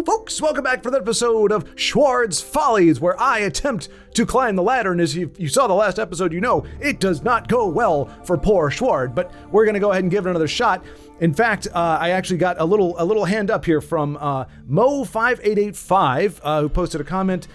Hello, folks! Welcome back for the episode of Schwaard's Follies, where I attempt to climb the ladder, and as you saw the last episode, you know it does not go well for poor Schwaaard, but we're going to go ahead and give it another shot. In fact, I actually got a little hand up here from Mo5885, who posted a comment,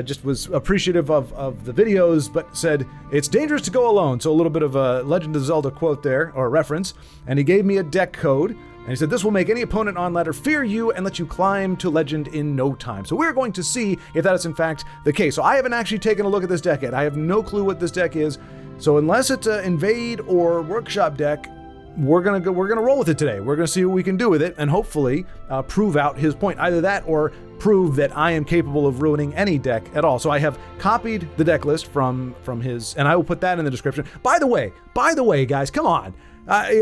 just was appreciative of the videos, but said, it's dangerous to go alone. So a little bit of a Legend of Zelda quote there, or reference, and he gave me a deck code. And he said, this will make any opponent on ladder fear you and let you climb to legend in no time. So we're going to see if that is in fact the case. So I haven't actually taken a look at this deck yet. I have no clue what this deck is. So unless it's an invade or workshop deck, we're gonna roll with it today. We're gonna see what we can do with it and hopefully prove out his point. Either that or prove that I am capable of ruining any deck at all. So I have copied the deck list from his, and I will put that in the description. By the way, guys, come on. I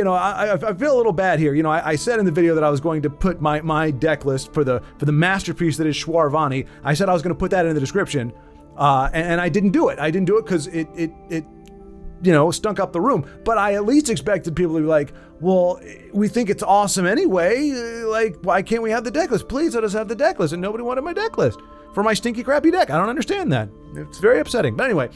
feel a little bad here. I said in the video that I was going to put my deck list for the masterpiece that is Schwaaard. I said I was going to put that in the description, and I didn't do it. I didn't do it because it stunk up the room. But I at least expected people to be like, well, we think it's awesome anyway. Like, why can't we have the deck list? Please let us have the deck list. And nobody wanted my deck list for my stinky, crappy deck. I don't understand that. It's very upsetting. But anyway,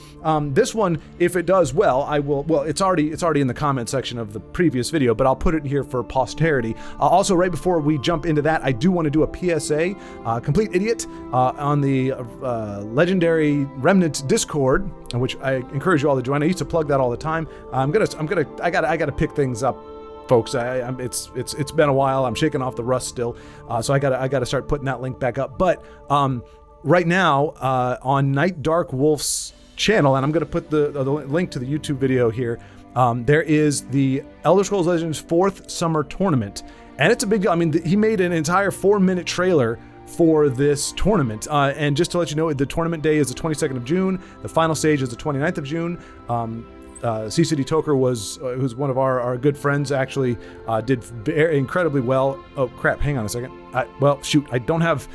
this one, if it does well, I will. Well, it's already in the comment section of the previous video, but I'll put it here for posterity. Also, right before we jump into that, I do want to do a PSA, Complete Idiot, on the Legendary Remnant Discord, which I encourage you all to join. I used to plug that all the time. I gotta pick things up, folks. It's been a while. I'm shaking off the rust still, so I gotta start putting that link back up. But right now, on Night Dark Wolf's channel, and I'm going to put the link to the YouTube video here, there is the Elder Scrolls Legends 4th Summer Tournament. And it's a big deal. I mean, he made an entire 4-minute trailer for this tournament. And just to let you know, the tournament day is the 22nd of June. The final stage is the 29th of June. C-City Toker who's one of our good friends, actually did incredibly well. Oh, crap. Hang on a second. I don't have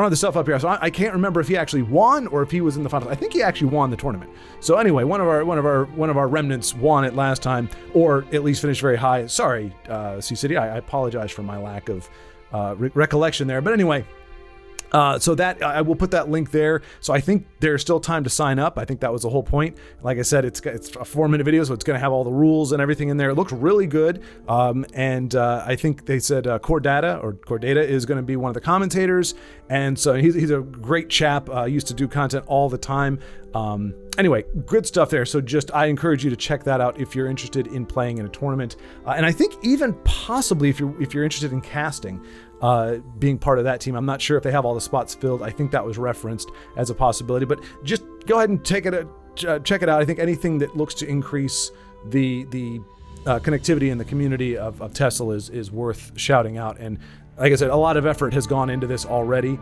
the stuff up here, so I can't remember if he actually won or if he was in the finals. I think he actually won the tournament. So anyway, one of our remnants won it last time, or at least finished very high. Sorry, C-City, I apologize for my lack of recollection there. But anyway, so that I will put that link there. So I think there's still time to sign up. I think that was the whole point. Like I said, it's a 4-minute video, so it's going to have all the rules and everything in there. It looks really good. And I think they said Cordata is going to be one of the commentators. And so he's a great chap. Used to do content all the time. Anyway, good stuff there. So I encourage you to check that out if you're interested in playing in a tournament. And I think even possibly if you're interested in casting, being part of that team. I'm not sure if they have all the spots filled. I think that was referenced as a possibility, but just go ahead and check it out. I think anything that looks to increase the connectivity in the community of TESL is worth shouting out. And like I said, a lot of effort has gone into this already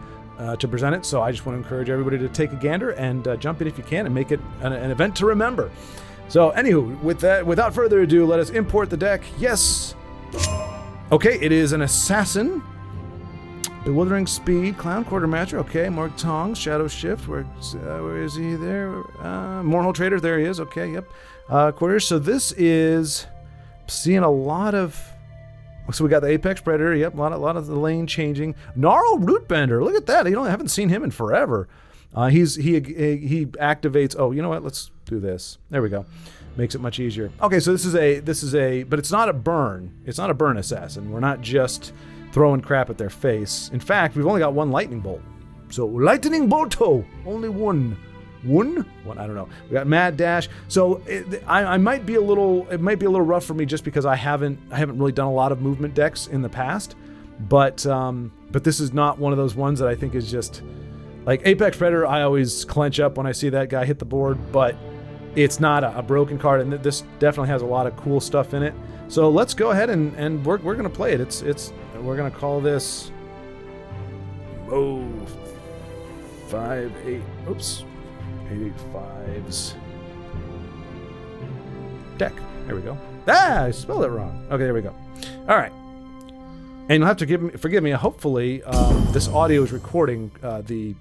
to present it. So I just want to encourage everybody to take a gander and jump in if you can and make it an event to remember. So anywho, without further ado, let us import the deck. Yes. Okay, it is an assassin. Bewildering Speed, Clown Quartermaster, okay, Morg Tongs, Shadow Shift, where is he there? Mournhold Trader, there he is, okay, yep. Quarters, so this is, seeing a lot of, so we got the Apex Predator, yep, a lot of the lane changing. Gnarl Rootbender, look at that, I haven't seen him in forever. He activates, oh, you know what, let's do this. There we go. Makes it much easier. Okay, so this is a, but it's not a burn. It's not a burn assassin. We're not just throwing crap at their face. In fact, we've only got one lightning bolt. So lightning bolto, only one, I don't know. We got mad dash. So it might be a little rough for me just because I haven't really done a lot of movement decks in the past. But this is not one of those ones that I think is just like Apex Predator. I always clench up when I see that guy hit the board, but it's not a broken card, and this definitely has a lot of cool stuff in it. So let's go ahead and we're gonna play it. We're gonna call this 885's deck. There we go. I spelled it wrong. Okay, there we go. All right, and you'll have to forgive me. Hopefully, this audio is recording the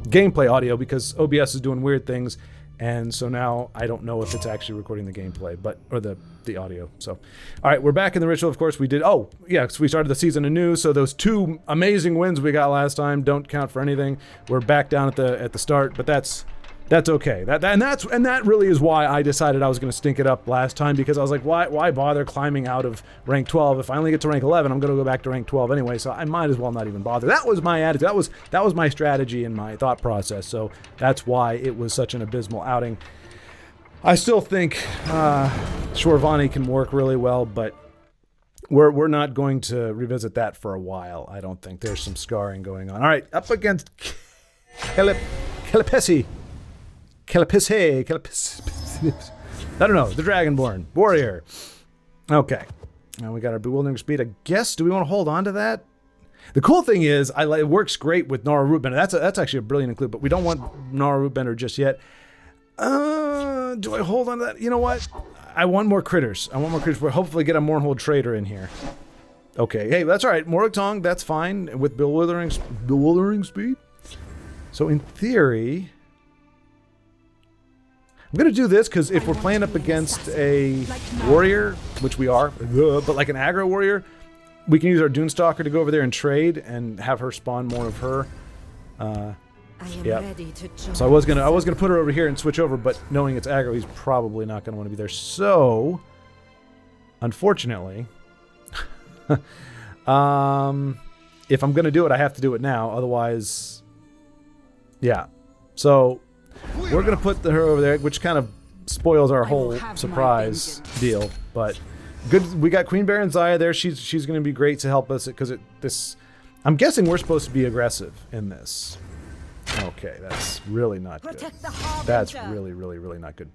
gameplay audio because OBS is doing weird things. And so now I don't know if it's actually recording the gameplay, or the audio. So, all right, we're back in the ritual. Of course, we did. Oh, yeah, so we started the season anew. So those 2 amazing wins we got last time don't count for anything. We're back down at the start, but that's okay. That really is why I decided I was going to stink it up last time, because I was like, why bother climbing out of rank 12? If I only get to rank 11, I'm going to go back to rank 12 anyway, so I might as well not even bother. That was my attitude. That was my strategy and my thought process, so that's why it was such an abysmal outing. I still think Schwaaard can work really well, but we're not going to revisit that for a while, I don't think. There's some scarring going on. All right, up against Kelipesi. I don't know, the Dragonborn warrior. Okay, now we got our bewildering speed. I guess, do we want to hold on to that? The cool thing is, it works great with Gnarl Rootbender. That's actually a brilliant include, but we don't want Gnarl Rootbender just yet. Do I hold on to that? You know what? I want more critters. We'll hopefully get a Mournhold Trader in here. Okay, hey, that's all right. Morgtong, that's fine with bewildering speed. So in theory, I'm going to do this because if we're playing up against a warrior, which we are, but like an aggro warrior, we can use our Dunestalker to go over there and trade and have her spawn more of her. Ready to join. So I was gonna put her over here and switch over, but knowing it's aggro, he's probably not going to want to be there. So, unfortunately, if I'm going to do it, I have to do it now. Otherwise, yeah. So we're going to put her over there, which kind of spoils our whole surprise deal. But good, we got Queen Bear and Zaya there. She's going to be great to help us because this. I'm guessing we're supposed to be aggressive in this. Okay, that's really not good. That's really, really, really not good.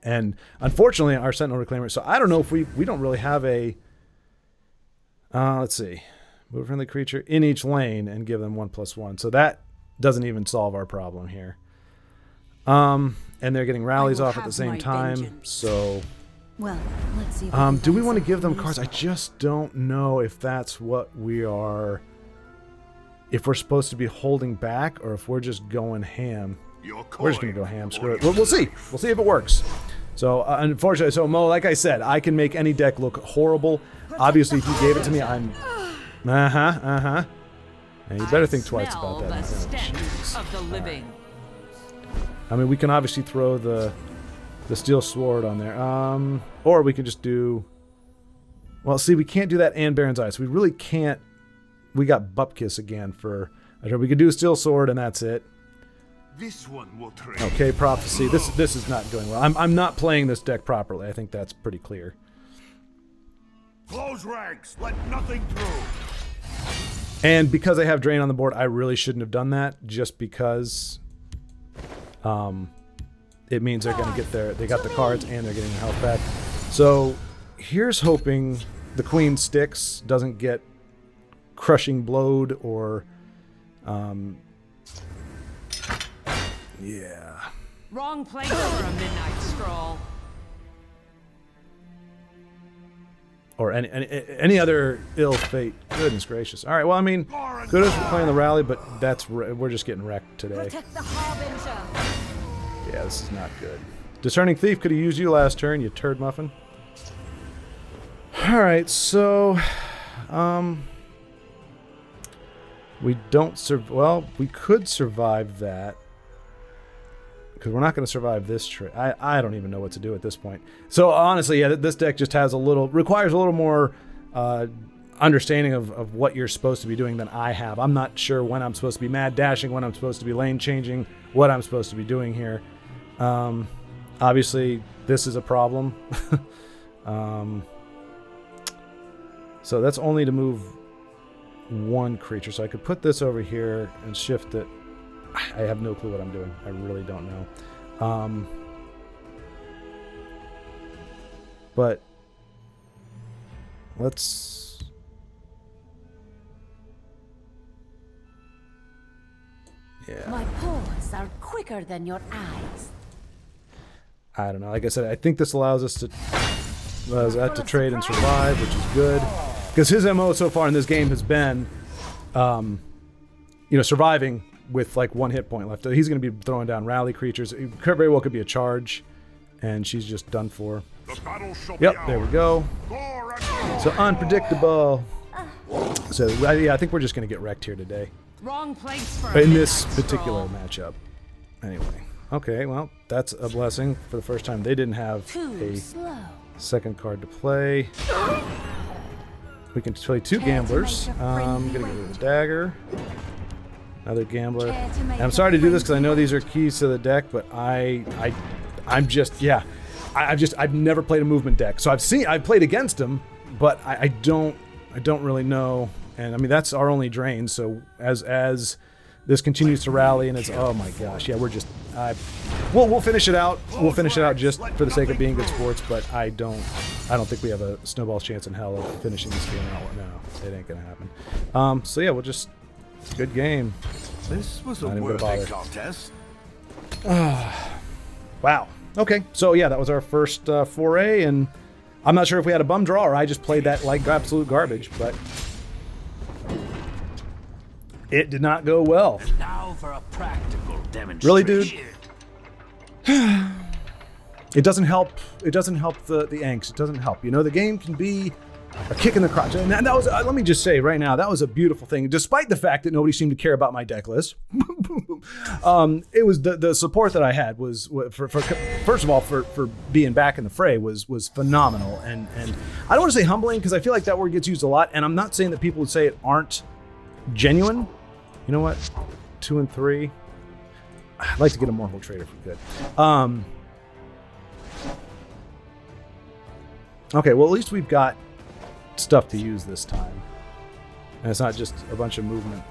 And unfortunately, our Sentinel Reclaimer. So I don't know if we don't really have a. Let's see, move a friendly creature in each lane and give them 1/1. So that doesn't even solve our problem here. And they're getting rallies off at the same time. Vengeance. So, well, let's see. Do we want to give them cards? I just don't know if that's what we are. If we're supposed to be holding back, or if we're just going ham. We're just going to go ham. Screw it. We'll see. We'll see if it works. So, unfortunately, so Mo, like I said, I can make any deck look horrible. Obviously, if you gave it to me, I'm... And you better think twice about that. Of the living. I mean, we can obviously throw the Steel Sword on there. Or we could just do... Well, see, we can't do that and Baron's Eye, so we really can't... We got Bupkis again for... We could do a Steel Sword, and that's it. This one will trade. Okay, Prophecy. This is not going well. I'm not playing this deck properly. I think that's pretty clear. Close ranks. Let nothing through. And because I have Drain on the board, I really shouldn't have done that. Just because, it means they're going to get they got the cards and they're getting their health back. So here's hoping the Queen sticks, doesn't get crushing blowed or, yeah. Wrong place for a midnight stroll. Or any other ill fate. Goodness gracious. All right, well, I mean, good as we're playing the rally, but we're just getting wrecked today. Protect the Harbinger. Yeah, this is not good. Discerning Thief could have used you last turn, you turd muffin. All right, so, we don't well, we could survive that. Because we're not going to survive this trade. I don't even know what to do at this point. So honestly, yeah, this deck just requires a little more understanding of what you're supposed to be doing than I have. I'm not sure when I'm supposed to be mad dashing, when I'm supposed to be lane changing, what I'm supposed to be doing here. Obviously, this is a problem. So that's only to move one creature. So I could put this over here and shift it. I have no clue what I'm doing. I really don't know. But let's... Yeah. My paws are quicker than your eyes. I don't know. Like I said, I think this allows us to trade and survive, which is good. Because his MO so far in this game has been, surviving with like 1 hit point left. He's going to be throwing down rally creatures. It very well could be a charge, and she's just done for. The battle shall Yep, be there we ours. go. Gore and So unpredictable. So yeah, I think we're just going to get wrecked here today Wrong place for a in this midnight particular stroll. matchup. Anyway, okay, well, that's a blessing. For the first time, they didn't have Too a slow. second card to play. We can play 2 Care to gamblers. make a I'm friendly gonna get rid of wait? the dagger. Another gambler. Care to And make I'm a sorry to do this because I friendly know these are keys to the deck, but I'm just yeah. I've never played a movement deck, so I've played against them, but I don't really know. And I mean that's our only drain. So as this continues to rally and it's oh my gosh, yeah, we're just we'll finish it out. We'll finish it out just for the sake of being good sports, but I don't think we have a snowball's chance in hell of finishing this game out. No, it ain't gonna happen. So yeah, we'll just good game. This was a Not even gonna worthy bother. contest. Wow. Okay, so yeah, that was our first foray, and I'm not sure if we had a bum draw or I just played that like absolute garbage, but it did not go well. Now for a practical demonstration. Really, dude? It doesn't help. It doesn't help the angst. It doesn't help. You know, the game can be a kick in the crotch. And that was, let me just say right now, that was a beautiful thing. Despite the fact that nobody seemed to care about my deck list, it was the support that I had was for first of all for being back in the fray was phenomenal. And I don't want to say humbling because I feel like that word gets used a lot. And I'm not saying that people would say it aren't genuine. You know what? 2 and 3. I'd like to get a Mortal Trader if we could. Okay, well at least we've got stuff to use this time. And it's not just a bunch of movement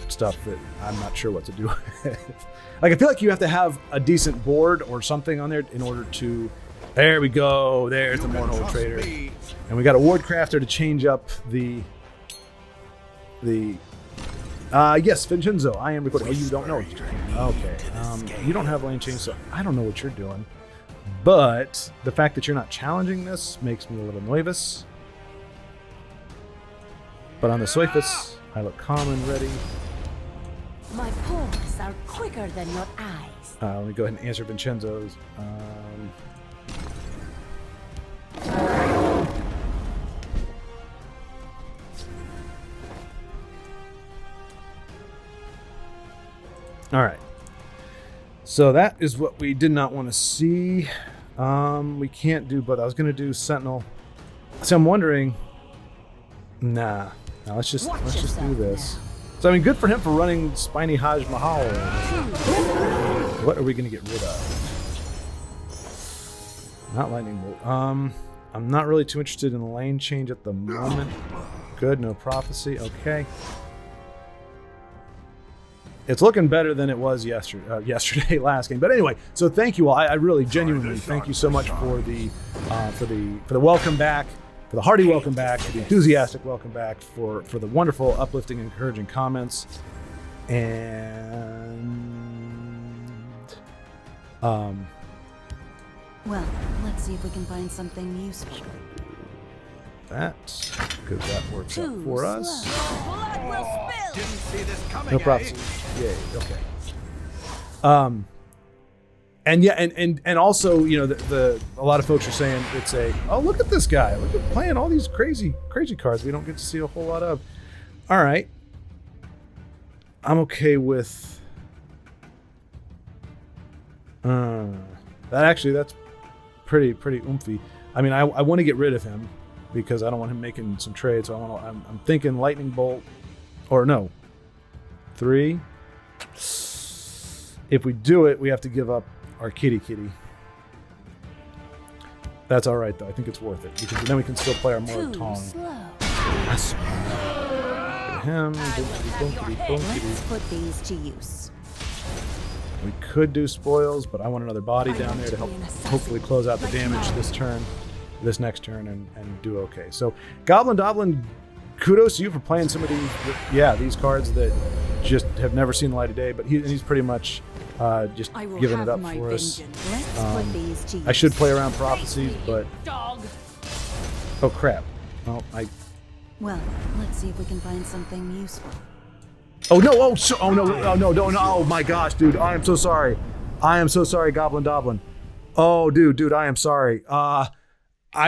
stuff that I'm not sure what to do with. Like I feel like you have to have a decent board or something on there in order to. There we go. There's the Mortal Trader. And we got a Ward Crafter to change up the yes, Vincenzo, I am recording. Oh, you don't know what you're doing. Okay. You don't have lane change, so I don't know what you're doing. But the fact that you're not challenging this makes me a little nervous. But on the surface, I look calm and ready. My paws are quicker than your eyes. Let me go ahead and answer Vincenzo's. All right. So that is what we did not want to see. We can't do, but I was going to do Sentinel. So I'm wondering. Nah. Now let's just do this. So I mean, good for him for running Spiny Haj Mahal. What are we going to get rid of? Not Lightning Bolt. I'm not really too interested in the lane change at the moment. Good, no prophecy. Okay. It's looking better than it was yesterday, last game. But anyway, so thank you all. I really genuinely thank you so much for the welcome back, for the hearty welcome back, for the enthusiastic welcome back, for the wonderful, uplifting, encouraging comments, and Well, let's see if we can find something useful. that because that works out Too for us. Blood will spill. Didn't see this coming. No prophecy. Yay. Okay. And yeah, and also, you know, a lot of folks are saying it's oh, look at this guy. Look at playing all these crazy cards we don't get to see a whole lot of. All right. I'm okay with that's pretty oomphy. I mean, I want to get rid of him because I don't want him making some trades. So I'm thinking Lightning Bolt, or no, 3. If we do it, we have to give up our kitty. That's all right though. I think it's worth it because then we can still play our Too Moratong. slow. That's him. Let's put these to use. We could do spoils, but I want another body down there to help hopefully close out the damage this next turn, and do okay. So Goblin, kudos to you for playing some of these cards that just have never seen the light of day, but he's pretty much just I will giving it have up my for us. vengeance. Let's put these to use. I should play around prophecies, but Dog. oh crap. Well, Well, let's see if we can find something useful. Oh no! Oh no! Oh no! No! Oh my gosh, dude! I am so sorry. I am so sorry, Goblin Doblin. Oh, dude, I am sorry. I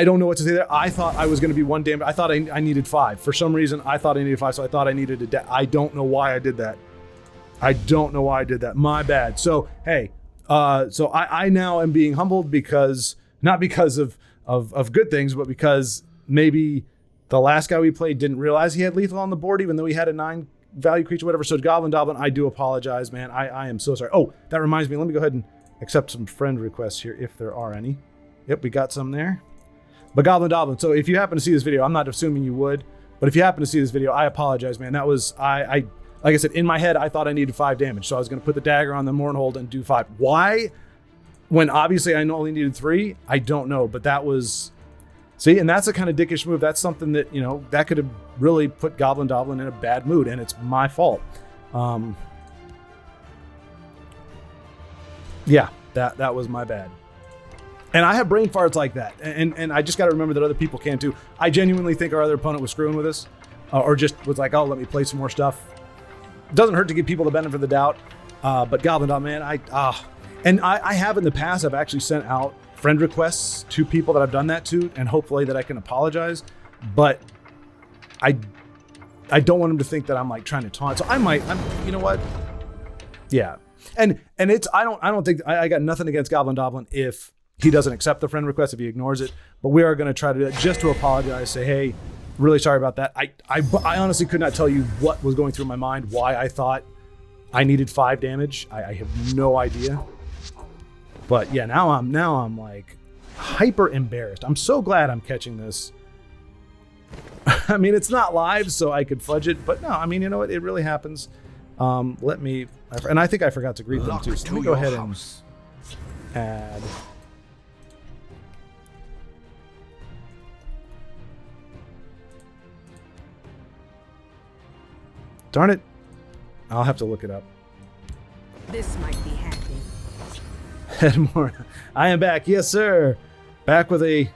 don't know what to say there. I thought I was going to be 1 damage. I thought I needed 5. For some reason, I thought I needed 5, so I thought I needed I don't know why I did that. My bad. So, hey, so I now am being humbled because, not because of good things, but because maybe the last guy we played didn't realize he had lethal on the board, even though he had a 9 value creature, whatever. So Goblin Doblin, I do apologize, man. I am so sorry. Oh, that reminds me. Let me go ahead and accept some friend requests here, if there are any. Yep, we got some there. But Goblin Doblin, so if you happen to see this video, I'm not assuming you would, but if you happen to see this video, I apologize, man. That was, like I said, in my head, I thought I needed 5 damage. So I was going to put the dagger on the Mournhold and do 5. Why? When obviously I only needed 3, I don't know. But that was, see, and that's a kind of dickish move. That's something that, you know, that could have really put Goblin Doblin in a bad mood, and it's my fault. Yeah, that was my bad. And I have brain farts like that. And I just got to remember that other people can too. I genuinely think our other opponent was screwing with us, or just was like, oh, let me play some more stuff. Doesn't hurt to give people the benefit of the doubt. But Goblin Doblin, man, I have in the past, I've actually sent out friend requests to people that I've done that to, and hopefully that I can apologize. But I don't want them to think that I'm like trying to taunt. So I'm, you know what? Yeah. And it's, I don't think, I got nothing against Goblin Doblin if he doesn't accept the friend request, if he ignores it. But we are going to try to do that just to apologize, say, hey, really sorry about that. I honestly could not tell you what was going through my mind, why I thought I needed 5 damage. I have no idea. But yeah, now I'm like hyper embarrassed. I'm so glad I'm catching this. I mean, it's not live, so I could fudge it, but no, I mean, you know what? It really happens. Let me, and I think I forgot to greet them too. So let me go ahead and add. Darn it. I'll have to look it up. This might be handy. Edmore, I am back. Yes, sir. Back with a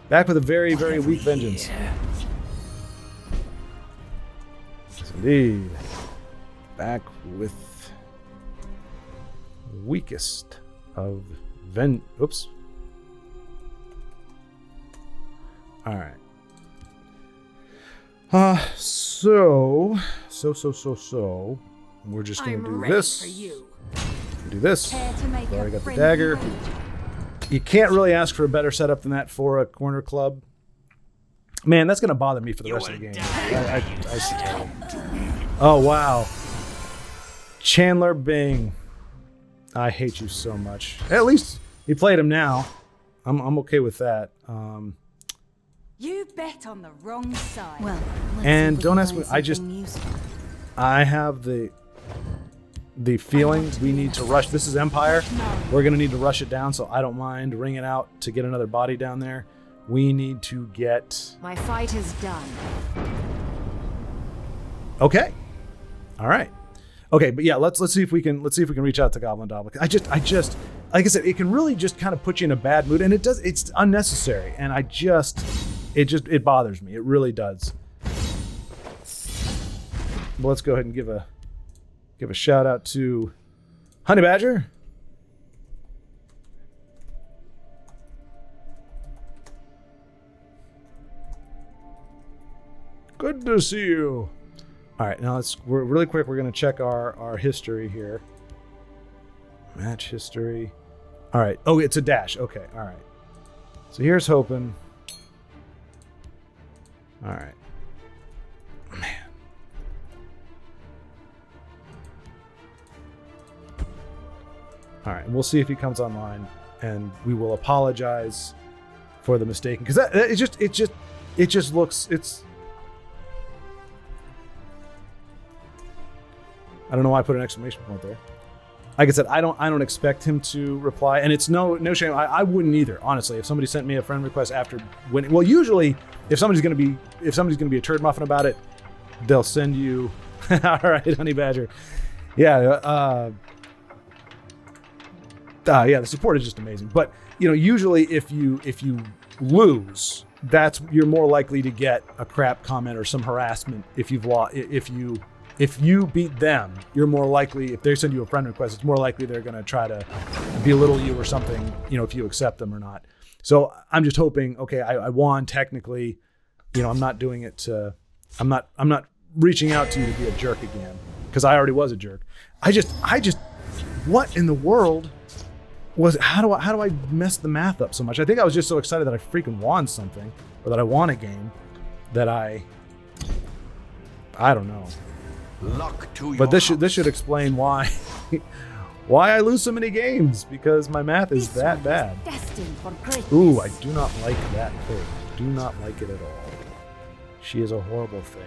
very, very weak vengeance. Yes, indeed. Back with weakest of oops. All right. So we're just gonna do this. Do this. Already got the dagger. You can't really ask for a better setup than that for a corner club. Man, that's gonna bother me for the rest of the game. Oh wow. Chandler Bing. I hate you so much. At least he played him now. I'm okay with that. You bet on the wrong side. Well, and don't ask me. I have the feeling we need to rush. This is Empire. We're gonna need to rush it down, so I don't mind ringing out to get another body down there. We need to get. My fight is done. Okay. All right. Okay, but yeah, let's see if we can reach out to Goblin Doblin. I just like I said, it can really just kind of put you in a bad mood, and it's unnecessary, and it bothers me. It really does. Well, let's go ahead and give a shout out to Honey Badger. Good to see you. All right, now we're really quick. We're going to check our history here. Match history. All right. Oh, it's a dash. Okay. All right. So here's hoping. All right. Man. All right. We'll see if he comes online, and we will apologize for the mistake, because it just looks. I don't know why I put an exclamation point there. Like I said, I don't expect him to reply, and it's no shame. I wouldn't either, honestly. If somebody sent me a friend request after winning, well, usually if somebody's gonna be a turd muffin about it, they'll send you. All right, Honey Badger. Yeah, yeah. The support is just amazing. But usually if you lose, you're more likely to get a crap comment or some harassment if you've lost. If you if you beat them, you're more likely, if they send you a friend request, it's more likely they're going to try to belittle you or something, you know, if you accept them or not. So I'm just hoping, okay, I won technically, you know, I'm not doing it to, I'm not reaching out to you to be a jerk again, because I already was a jerk. I just, what in the world was, how do I mess the math up so much? I think I was just so excited that I freaking won something, or that I won a game, that I don't know. Luck to But your this should explain why why I lose so many games, because my math is that bad. Destined for greatness. Ooh, I do not like that thing. Do not like it at all. She is a horrible thing.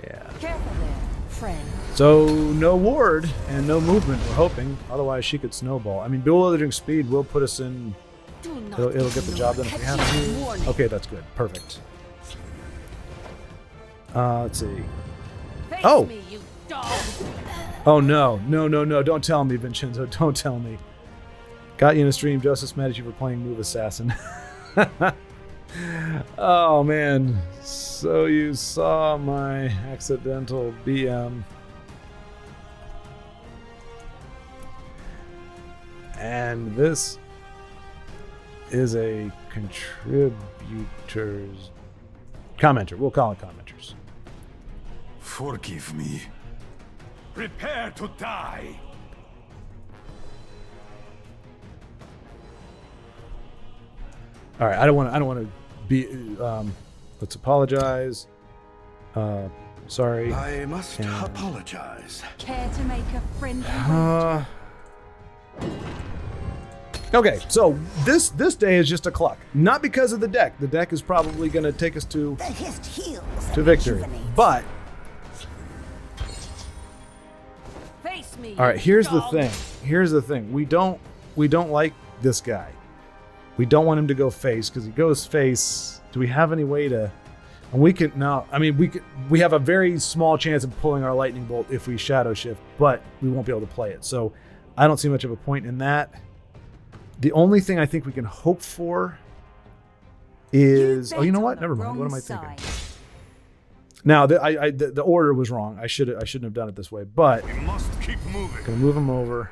Yeah. Careful there, friend. So no ward and no movement, we're hoping. Otherwise she could snowball. I mean, bewildering speed will put us in. Do not It'll get the job done if we have to. warning. Okay, that's good. Perfect. Let's see. Face Oh! me, you dog! Oh no, don't tell me, Vincenzo, don't tell me. Got you in a stream, Joseph's mad at you for playing Move Assassin. Oh man, so you saw my accidental BM. And this is a contributors commenter, we'll call it commenters. Forgive me. Prepare to die. All right, I don't want to be. Let's apologize. Sorry. I must apologize. Care to make a friendly Okay, so this day is just a cluck, not because of the deck. The deck is probably going to take us to victory, but Face me, all right. you Here's the dog. thing. Here's the thing. We don't like this guy. We don't want him to go face, because he goes face. Do we have any way to? And we can no. I mean, we have a very small chance of pulling our lightning bolt if we shadow shift, but we won't be able to play it. So I don't see much of a point in that. The only thing I think we can hope for is you know what? Never mind. What am I thinking? Now the order was wrong. I shouldn't have done it this way. But We must keep moving. gonna move him over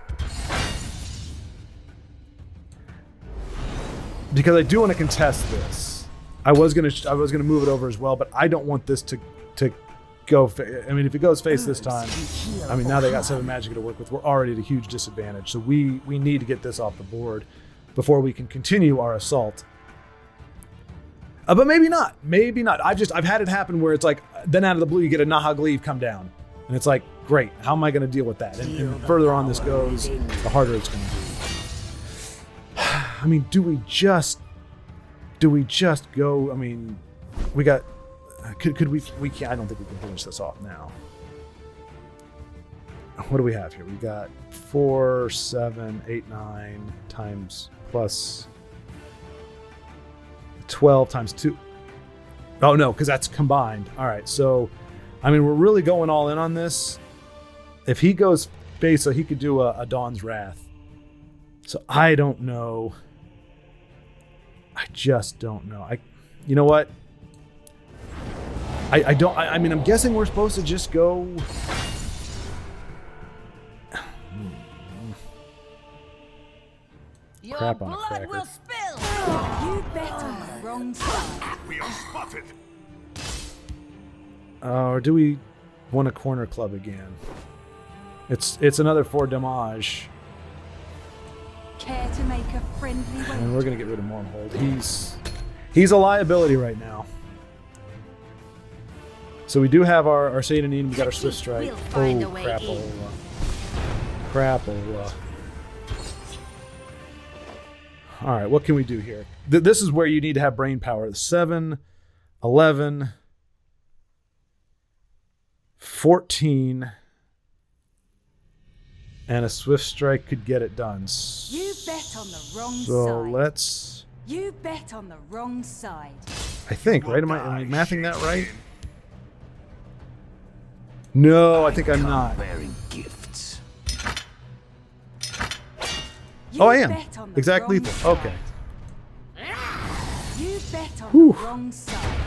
because I do want to contest this. I was gonna move it over as well, but I don't want this to go. I mean, if it goes face this time, I mean, now they got 7 magic to work with. We're already at a huge disadvantage, so we need to get this off the board before we can continue our assault. But maybe not. Maybe not. I've had it happen where it's like, then out of the blue you get a Nahagleave come down, and it's like, great. How am I going to deal with that? And the further on this goes, the harder it's going to be. I mean, do we just go? I mean, we got. Could we can't. I don't think we can finish this off now. What do we have here? We got 4, 7, 8, 9 times plus 12 times 2. Oh no, because that's combined. All right, so I mean, we're really going all in on this. If he goes face, so he could do a Dawn's Wrath. So I don't know. I just don't know. You know what? I don't. I mean, I'm guessing we're supposed to just go. Your Crap on a blood cracker. will spill! You bet on the wrong side. We are spotted. Or do we want a corner club again? It's another 4 damage, Care to make a friendly and way. we're gonna get rid of Mournhold. He's a liability right now. So we do have our Satanine, we got our Swift Strike. We'll find a way crapola. in. Crapola. All right, what can we do here? This is where you need to have brain power. 7, 11, 14, and a Swift Strike could get it done. You bet on the wrong So side. let's, You bet on the wrong side. I think, right? Am I mathing that right? No, I think I'm not. Bearing gifts. You Oh, I am. bet on the Exact wrong lethal. side. Okay. You bet on Whew. the wrong side.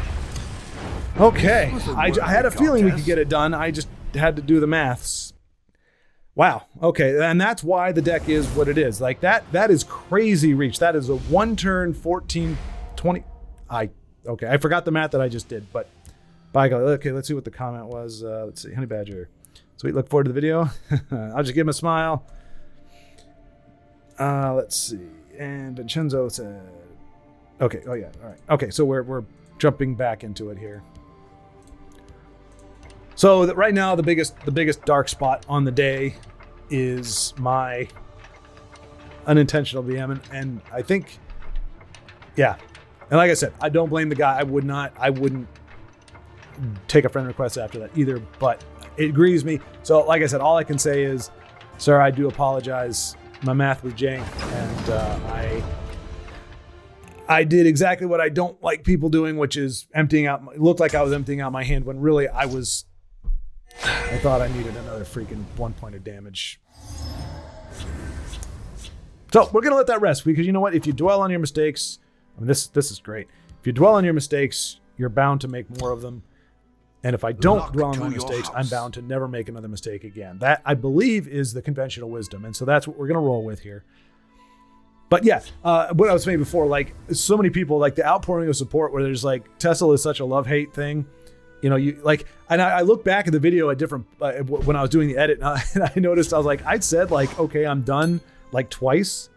Okay, I had a feeling we could get it done. I just had to do the maths. Wow. Okay, and that's why the deck is what it is. Like that is crazy reach. That is a 1 turn 14, 20. Okay, I forgot the math that I just did, but by golly. Okay, let's see what the comment was. Let's see, Honey Badger. Sweet, look forward to the video. I'll just give him a smile. Let's see. And Vincenzo said, okay, oh yeah, all right. Okay, so we're jumping back into it here. So that right now the biggest dark spot on the day is my unintentional VM, and I think, yeah. And like I said, I don't blame the guy. I wouldn't take a friend request after that either, but it grieves me. So like I said, all I can say is, sir, I do apologize. My math was jank, and I did exactly what I don't like people doing, which is emptying out. It looked like I was emptying out my hand when really I thought I needed another freaking 1 point of damage. So we're gonna let that rest, because you know what? If you dwell on your mistakes, I mean, this is great. If you dwell on your mistakes, you're bound to make more of them. And if I don't dwell on my mistakes, I'm bound to never make another mistake again. That, I believe, is the conventional wisdom. And so that's what we're going to roll with here. But yeah, what I was saying before, like so many people, like the outpouring of support where there's like, TESL is such a love-hate thing. You know, you like, and I look back at the video at different, when I was doing the edit, and I noticed, I was like, I'd said like, okay, I'm done like twice.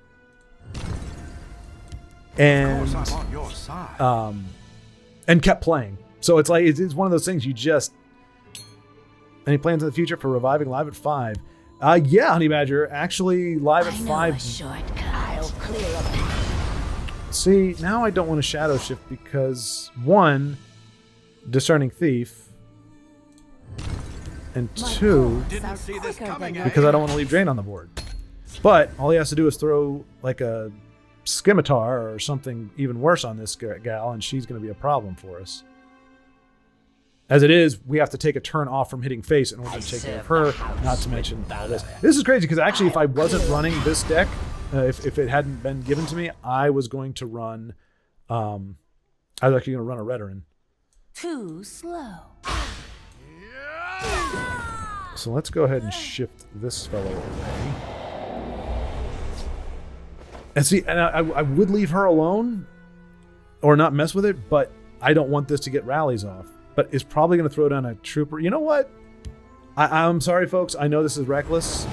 And, Of course, I'm on your side. And kept playing. So it's like, it's one of those things you just, any plans in the future for reviving live at 5? Yeah, Honey Badger, actually live at 5. Shortcut. I'll clear a path. See, now I don't want to shadow shift because 1, Discerning Thief, and 2, Didn't see this coming, because I don't want to leave Drain on the board. But all he has to do is throw like a Scimitar or something even worse on this gal, and she's going to be a problem for us. As it is, we have to take a turn off from hitting face in order to take care of her, not to mention all this. This is crazy, because actually if I wasn't running this deck, if it hadn't been given to me, I was going to run, I was actually going to run a Redoran. Too slow. So let's go ahead and shift this fellow away. And see, and I would leave her alone or not mess with it, but I don't want this to get rallies off. But it's probably going to throw down a trooper. You know what? I'm sorry, folks. I know this is reckless.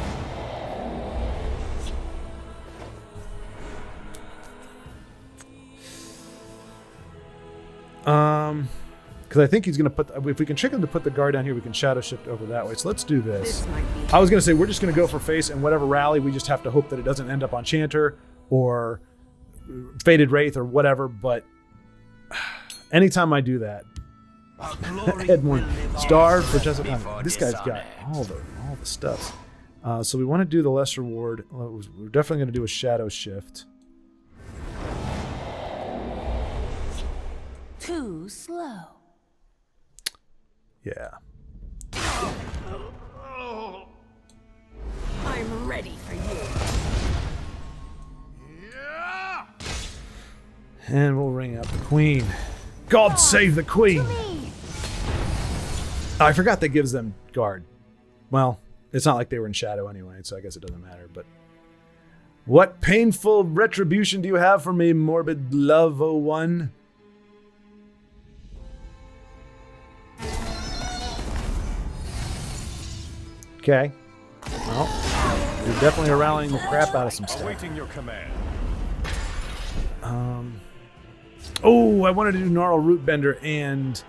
Because I think he's going to put, if we can trick him to put the guard down here, we can shadow shift over that way. So let's do this. I was going to say, we're just going to go for face, and whatever rally, we just have to hope that it doesn't end up on Chanter or Faded Wraith or whatever. But anytime I do that, Edmund starved for Jessica. This guy's got all the stuff. So we want to do the lesser ward. We're definitely going to do a shadow shift. Too slow. Yeah. I'm ready for you. And we'll ring out the queen. God save the queen! I forgot that gives them guard. Well, it's not like they were in shadow anyway, so I guess it doesn't matter. But what painful retribution do you have for me, Morbid Love 01? Okay. Well, you're definitely rallying the crap out of some stuff. Awaiting your command. Oh, I wanted to do Gnarl Root Bender and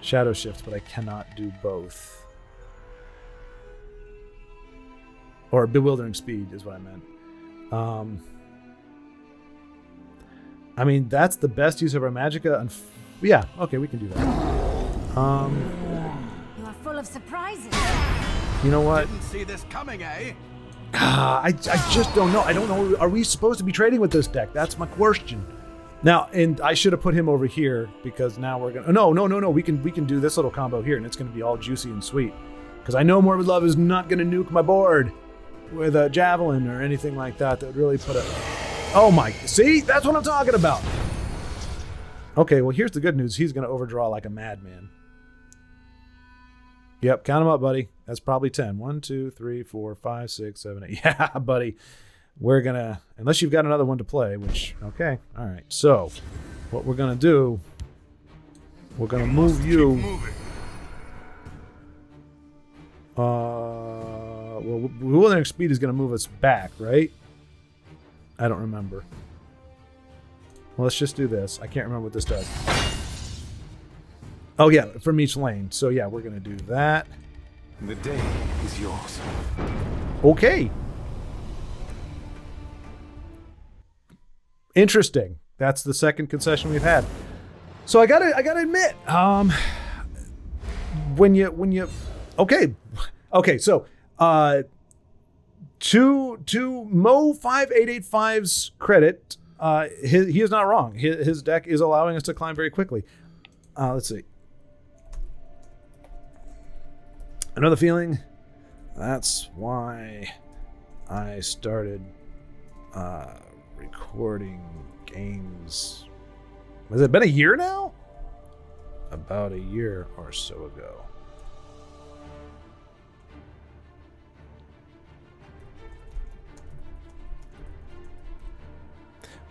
Shadow Shift, but I cannot do both. Or Bewildering Speed is what I meant. I mean, that's the best use of our Magicka. Yeah, okay, we can do that. You are full of surprises. You know what? Didn't see this coming, eh? I just don't know. I don't know. Are we supposed to be trading with this deck? That's my question. Now, and I should have put him over here because now we're gonna. No. We can do this little combo here, and it's gonna be all juicy and sweet. Because I know Morbid Love is not gonna nuke my board with a javelin or anything like that. That would really put a. Oh my! See, that's what I'm talking about. Okay, well here's the good news. He's gonna overdraw like a madman. Yep, count them up, buddy. That's probably 10. 1, 2, 3, 4, 5, 6, 7, 8. Yeah, buddy. We're going to, unless you've got another one to play, which, okay. All right. So, what we're going to do, we're going to move you. Well, withering speed is going to move us back, right? I don't remember. Well, let's just do this. I can't remember what this does. Oh, yeah, from each lane. So, yeah, we're going to do that. The day is yours. Okay. Interesting. That's the second concession we've had. So I gotta admit, when you okay, so to Mo 5885's credit, he is not wrong. His deck is allowing us to climb very quickly. Let's see. Another feeling. That's why I started recording games. Has it been a year now? About a year or so ago.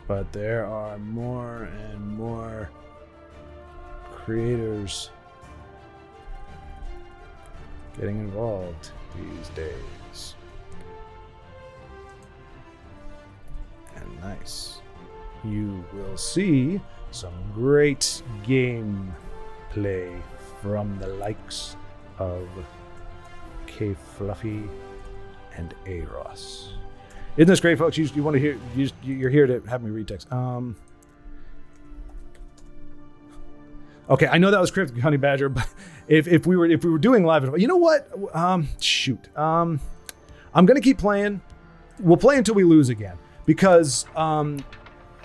But there are more and more creators getting involved these days. And nice. You will see some great game play from the likes of K Fluffy and Aros. Isn't this great, folks? You want to hear? You're here to have me read text. Okay, I know that was cryptic, Honey Badger, but if we were doing live, you know what? Shoot. I'm gonna keep playing. We'll play until we lose again because I mean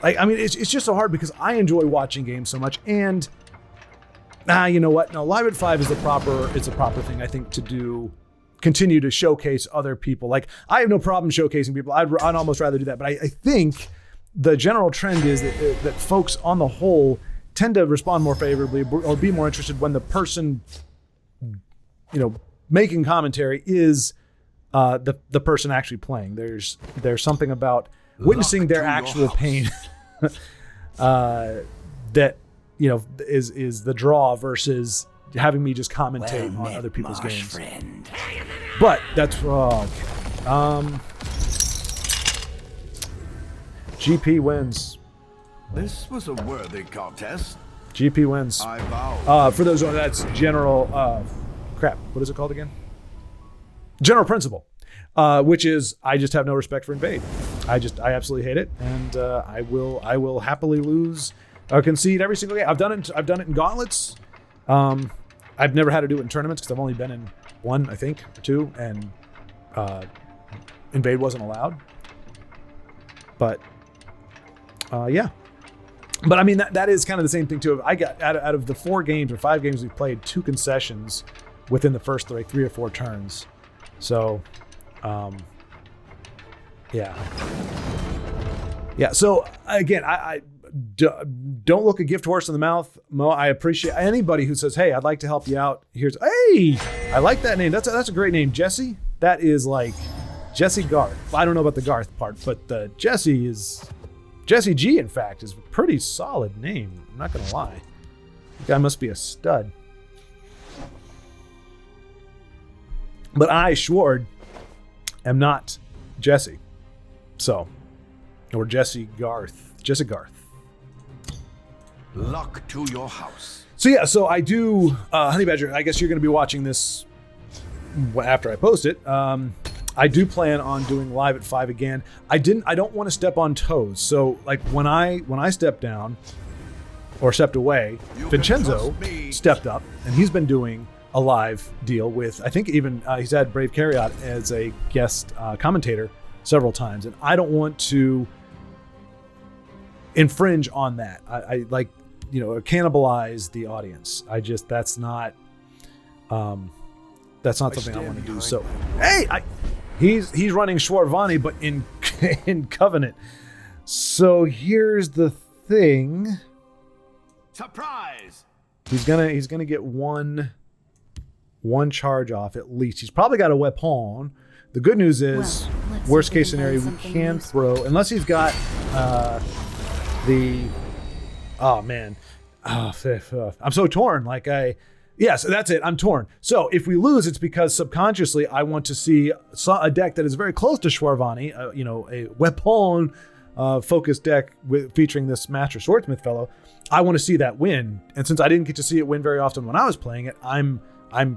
it's just so hard because I enjoy watching games so much, and you know what? No, live at 5 is the proper thing I think to do. Continue to showcase other people. Like, I have no problem showcasing people. I'd almost rather do that. But I think the general trend is that folks on the whole tend to respond more favorably or be more interested when the person, making commentary is the person actually playing. There's something about witnessing their actual pain that is the draw versus having me just commentate on other people's games. Friend. But that's GP wins. This was a worthy contest. GP wins. I vow. For those, that's general. Crap. What is it called again? General principle, which is I just have no respect for invade. I absolutely hate it, and I will happily lose or concede every single game. I've done it in Gauntlets. I've never had to do it in tournaments because I've only been in one, I think, or two, and invade wasn't allowed. But yeah. But I mean, that is kind of the same thing too. I got out of the 4 games or 5 games we've played, 2 concessions within the first 3 or 4 turns. So, yeah. So again, I don't look a gift horse in the mouth, Mo. I appreciate anybody who says, "Hey, I'd like to help you out." Hey, I like that name. That's a great name, Jesse. That is like Jesse Garth. I don't know about the Garth part, but the Jesse G. In fact, is a pretty solid name. I'm not gonna lie. The guy must be a stud. But I, Schwaaard, am not Jesse. So, or Jesse Garth. Jesse Garth. Luck to your house. So yeah, so I do, Honey Badger, I guess you're going to be watching this after I post it. I do plan on doing live at 5 again. I don't want to step on toes. So like when I stepped down or stepped away, Vincenzo stepped up and he's been doing a live deal with, I think even he's had Brave Carriot as a guest commentator several times. And I don't want to infringe on that. I like, cannibalize the audience. That's not something I want to do. So, hey, he's running Schwaaard, but in Covenant. So here's the thing. Surprise! He's gonna get one one charge off at least. He's probably got a weapon. The good news is, Well, let's worst see if case we can scenario, find we something can useful. throw, unless he's got the, oh man, I'm so torn. Yes, that's it. I'm torn. So if we lose, it's because subconsciously I want to see a deck that is very close to Schwaaard, a weapon focused deck featuring this Master Swordsmith fellow. I want to see that win. And since I didn't get to see it win very often when I was playing it, I'm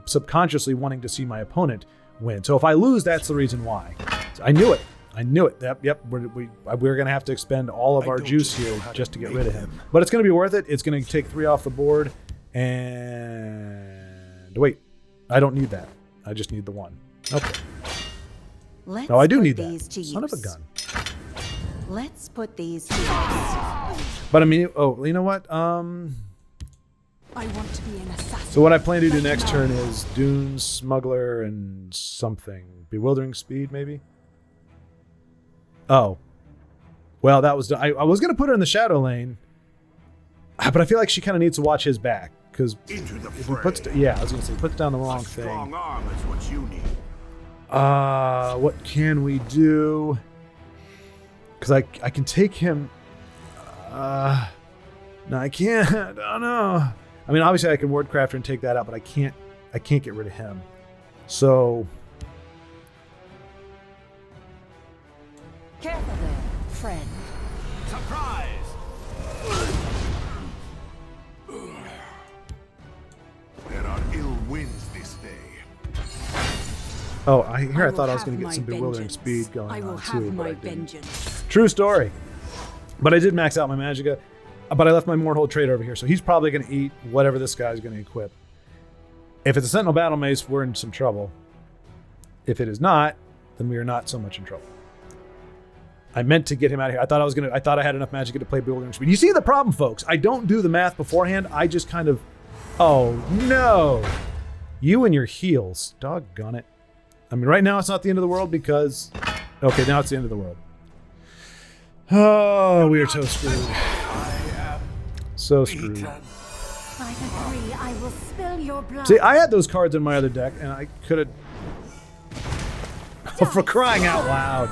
subconsciously wanting to see my opponent win. So if I lose, that's the reason why. So I knew it. Yep. We're going to have to expend all of our juice here just to get rid of him. But it's going to be worth it. It's going to take 3 off the board. And wait, I don't need that. I just need the 1. Okay. Let's No, I do put need these that. to Son of a use. gun. Let's put these to use. But I mean, you know what? I want to be an assassin. So what I plan to do next turn is Dune, Smuggler, and something. Bewildering Speed, maybe? Oh. Well, that was... I was going to put her in the Shadow Lane, but I feel like she kind of needs to watch his back, because Into the if he fray. puts... Yeah, I was going to say, puts down the wrong A strong thing. arm is what you need. What can we do? Because I can take him... no, I can't. I don't know. I mean, obviously I can Wordcrafter and take that out, but I can't get rid of him. So... Careful there, friend. Surprise! There are ill winds this day. Oh, I thought I was will going to get have some my Bewildering vengeance. Speed going I will on have too, but my I didn't. vengeance. True story. But I did max out my Magicka, but I left my Mornhold Trader over here, so he's probably going to eat whatever this guy's going to equip. If it's a Sentinel Battle Mace, we're in some trouble. If it is not, then we are not so much in trouble. I meant to get him out of here. I thought I had enough Magicka to play Bewildering Speed. You see the problem, folks? I don't do the math beforehand. I just kind of, oh no. You and your heels. Doggone it. I mean, right now it's not the end of the world because, okay, now it's the end of the world. Oh, we are so screwed. So screwed. By the 3, I will spill your blood. See, I had those cards in my other deck, and I could have... For crying out loud.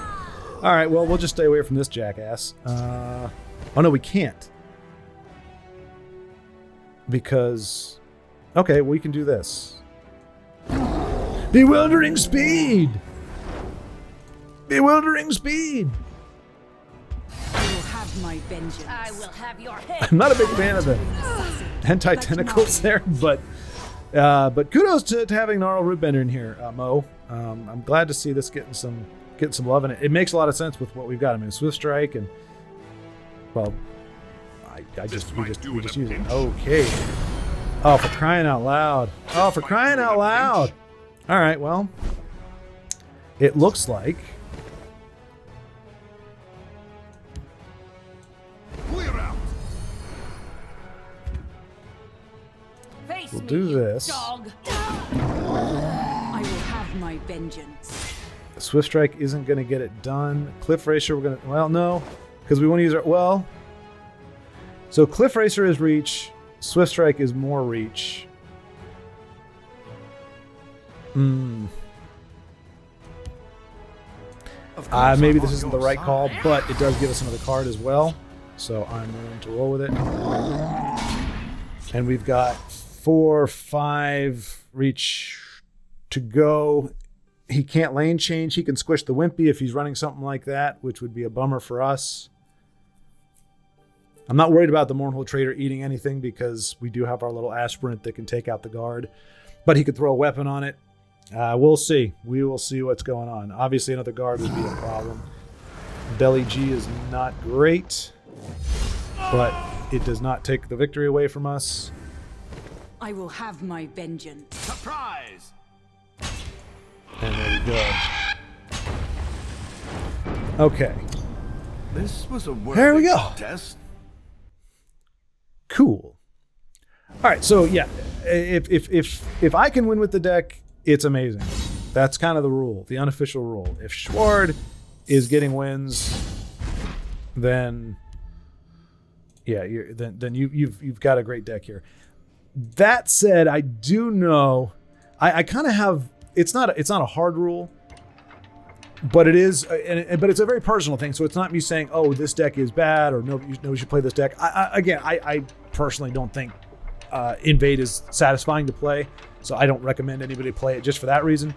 All right, well, we'll just stay away from this jackass. Oh, no, we can't. Because... Okay, we can do this. Bewildering Speed! Bewildering Speed! I will have my vengeance. I will have your head. I'm not a big fan of the hentai tentacles there, but kudos to having Gnarl Rootbender in here, Mo. I'm glad to see this getting some love in it. It makes a lot of sense with what we've got. I mean, Swift Strike and, well, we just use it. Okay. Oh, for crying out loud. Oh, for crying out loud. All right, well, it looks like Clear out. Face we'll me, do you this. dog. I will have my vengeance. Swift Strike isn't going to get it done. Cliff Racer, we're going to... Well, no, because we want to use our... Well, so Cliff Racer is reach. Swift Strike is more reach. Maybe this isn't the right call, but it does give us another card as well. So I'm willing to roll with it. And we've got 4, 5 reach to go. He can't lane change. He can squish the Wimpy if he's running something like that, which would be a bummer for us. I'm not worried about the Mournhold Trader eating anything because we do have our little aspirant that can take out the guard. But he could throw a weapon on it. We'll see. We will see what's going on. Obviously, another guard would be a problem. Belly G is not great, but it does not take the victory away from us. I will have my vengeance. Surprise! And there we go. Okay. This was a worthy There we go. contest. Cool. All right, so yeah, if I can win with the deck, it's amazing. That's kind of the rule, the unofficial rule. If Schwaaard is getting wins, then yeah, you've got a great deck here. That said, I do know I kind of have. It's not a hard rule, but it is. But it's a very personal thing. So it's not me saying, "Oh, this deck is bad," or "No, you should play this deck." I personally don't think Invade is satisfying to play, so I don't recommend anybody play it just for that reason.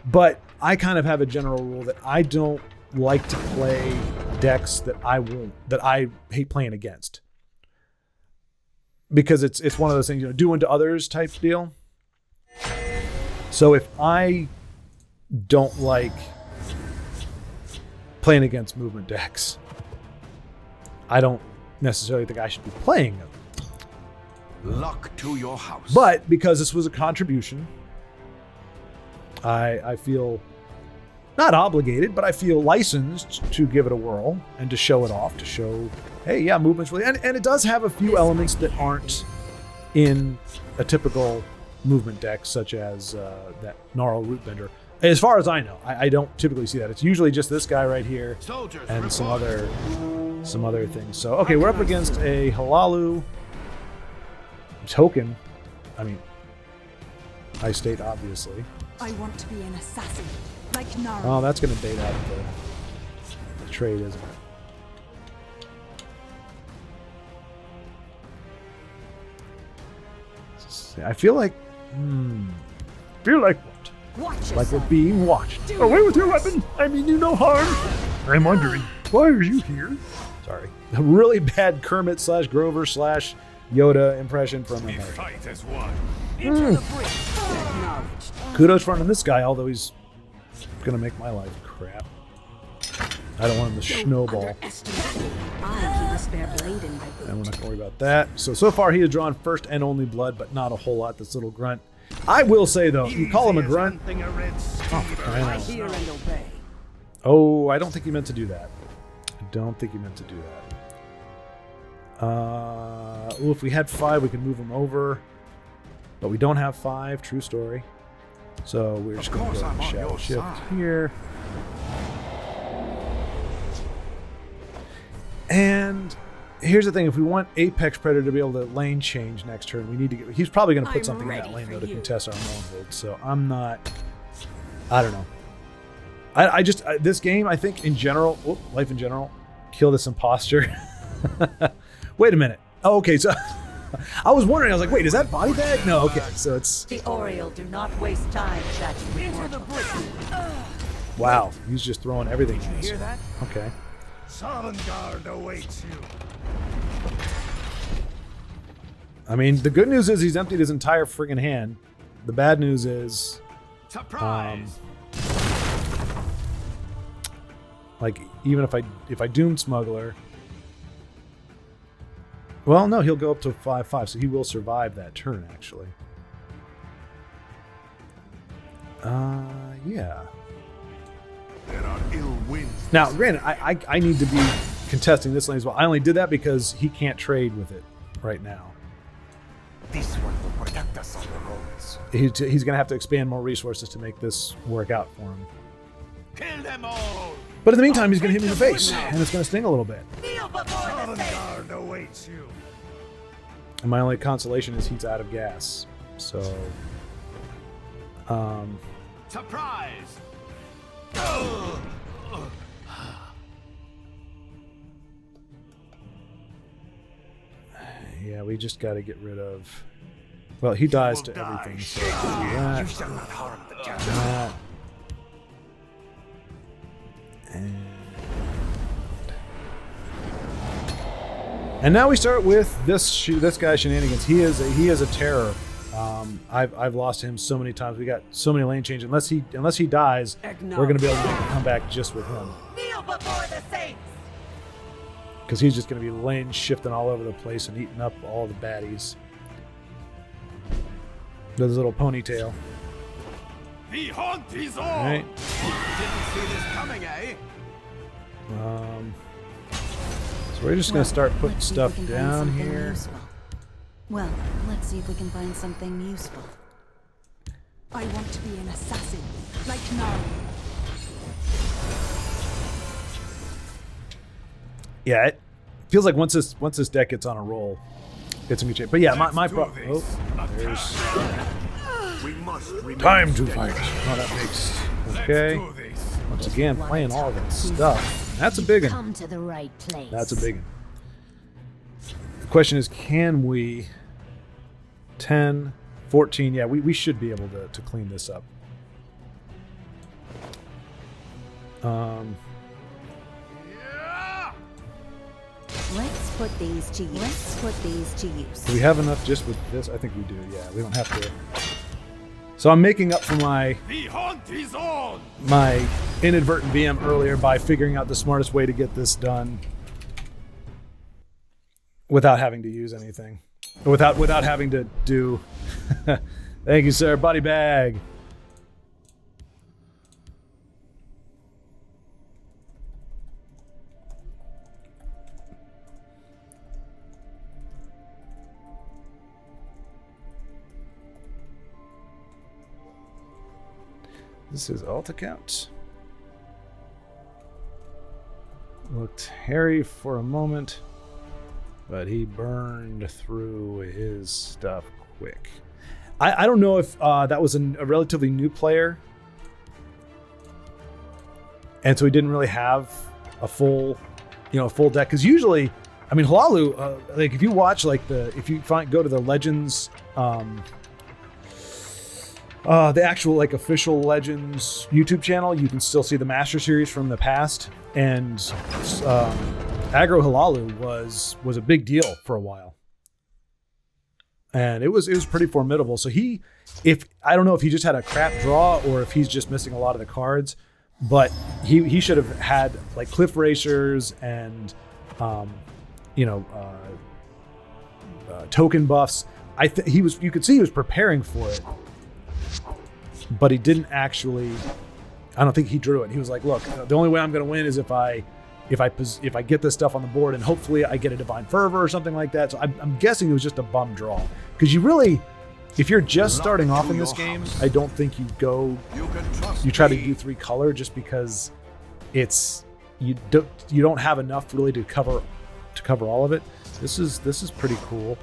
But I kind of have a general rule that I don't like to play decks that I hate playing against, because it's one of those things, do unto others type deal. So if I don't like playing against movement decks, I don't necessarily think I should be playing them. Luck to your house. But because this was a contribution, I feel not obligated, but I feel licensed to give it a whirl and to show it off, to show, hey, yeah, movement's really, and it does have a few elements that aren't in a typical movement deck, such as that Gnarl Rootbender. As far as I know, I don't typically see that. It's usually just this guy right here and some other things. So, okay, we're up against a Halalu token. I mean, Ice State, obviously. I want to be an assassin, like Nara. Oh, that's going to bait out the trade, isn't it? I feel like what? Watch Like we're yourself. being watched. Away with your weapon! I mean you no harm! I'm wondering, why are you here? Sorry. A really bad Kermit / Grover / Yoda impression from We him. fight as one. Into the breach. Acknowledged. Kudos for running this guy, although he's gonna make my life crap. I don't want him to snowball. Underestimate me. I keep a spare blade in my boot. And we're not gonna worry about that. So far he has drawn first and only blood, but not a whole lot, this little grunt. I will say though, you call him a grunt. I I know. Hear and obey. Oh, I don't think he meant to do that. Well, if we had 5, we could move him over. But we don't have 5, true story. So we're just going to go I'm and on shadow your shift side. here. And here's the thing, if we want Apex Predator to be able to lane change next turn, we need to get... He's probably going to put I'm something in that ready lane, for though, to you. contest our Moonhold. So I'm not... I don't know. I just... this game, I think, in general... life in general, kill this imposter. Wait a minute. Oh, okay, so... I was wondering, I was like, wait, is that body bag? No, okay, so it's... The Oriole do not waste time, that's Into the breach. Wow, he's just throwing everything at us. Hear that? Okay. Sovngarde awaits you. I mean, the good news is he's emptied his entire friggin' hand. The bad news is... Surprise! like, even if I Doom Smuggler... Well, no, he'll go up to 5/5, so he will survive that turn, actually. Yeah. There are ill winds. Now, granted, I need to be contesting this lane as well. I only did that because he can't trade with it right now. This one will protect us on the roads. He's going to have to expand more resources to make this work out for him. Kill them all. But in the meantime, he's going to hit me in the face, and it's going to sting a little bit. Sovngarde awaits you. And my only consolation is he's out of gas. So, Surprise. yeah, we just got to get rid of... Well, he dies to everything. So that, You shall not harm the cat. that, and now we start with this guy's shenanigans. He is a terror. I've lost him so many times. We got so many lane changes. Unless he dies, we're gonna be able to make a comeback just with him. Kneel before the saints! Because he's just gonna be lane shifting all over the place and eating up all the baddies. With his little ponytail. The hunt is on. All right. Didn't see this coming, eh? So we're just gonna start putting Let's see if stuff we can find down something here. useful. Well, let's see if we can find something useful. I want to be an assassin, like Nara. Yeah, it feels like once this deck gets on a roll, it's in good shape. But yeah, my problem. Oh, there's. We must remain Time to steady. fight. Oh, that makes okay. Once again, playing all that stuff. That's a big one. Come to the right place. That's a big one. The question is, can we 10, 14? Yeah, we should be able to clean this up. Let's put these to use. Let's put these to use. Do we have enough just with this? I think we do, yeah. We don't have to. So I'm making up for my The hunt is on. inadvertent VM earlier by figuring out the smartest way to get this done without having to use anything. Without having to do... Thank you, sir. Body bag. This is alt account. Looked hairy for a moment, but he burned through his stuff quick. I don't know if that was a relatively new player, and so he didn't really have a full deck. Because usually, I mean, Halalu, like if you watch if you go to the Legends. The actual official Legends YouTube channel, you can still see the Master Series from the past, and Aggro Halalu was a big deal for a while, and it was pretty formidable. So I don't know if he just had a crap draw or if he's just missing a lot of the cards, but he should have had Cliff Racers and token buffs. You could see he was preparing for it. But he didn't actually. I don't think he drew it. He was like, "Look, the only way I'm going to win is if I get this stuff on the board, and hopefully I get a Divine Fervor or something like that." So I'm guessing it was just a bum draw. Because if you're just starting off in this game, I don't think you try to do 3 color just because you don't have enough really to cover all of it. This is pretty cool.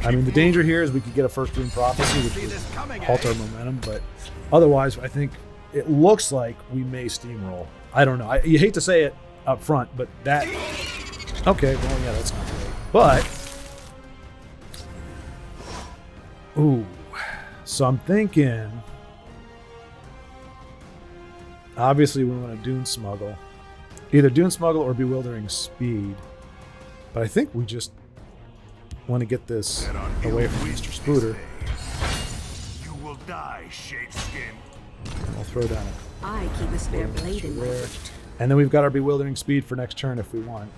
I mean, the danger here is we could get a First Rune Prophecy, which would halt our momentum, but otherwise, I think it looks like we may steamroll. I don't know. You hate to say it up front, but that... Okay, well, yeah, that's not great. But... Ooh. So I'm thinking... Obviously, we want to Dune Smuggle. Either Dune Smuggle or Bewildering Speed. But I think we just... want to get this away from Mr. Spooter. You will die, Shadeskin. I'll throw down I keep a spare blade in my there. boot. And then we've got our Bewildering Speed for next turn if we want.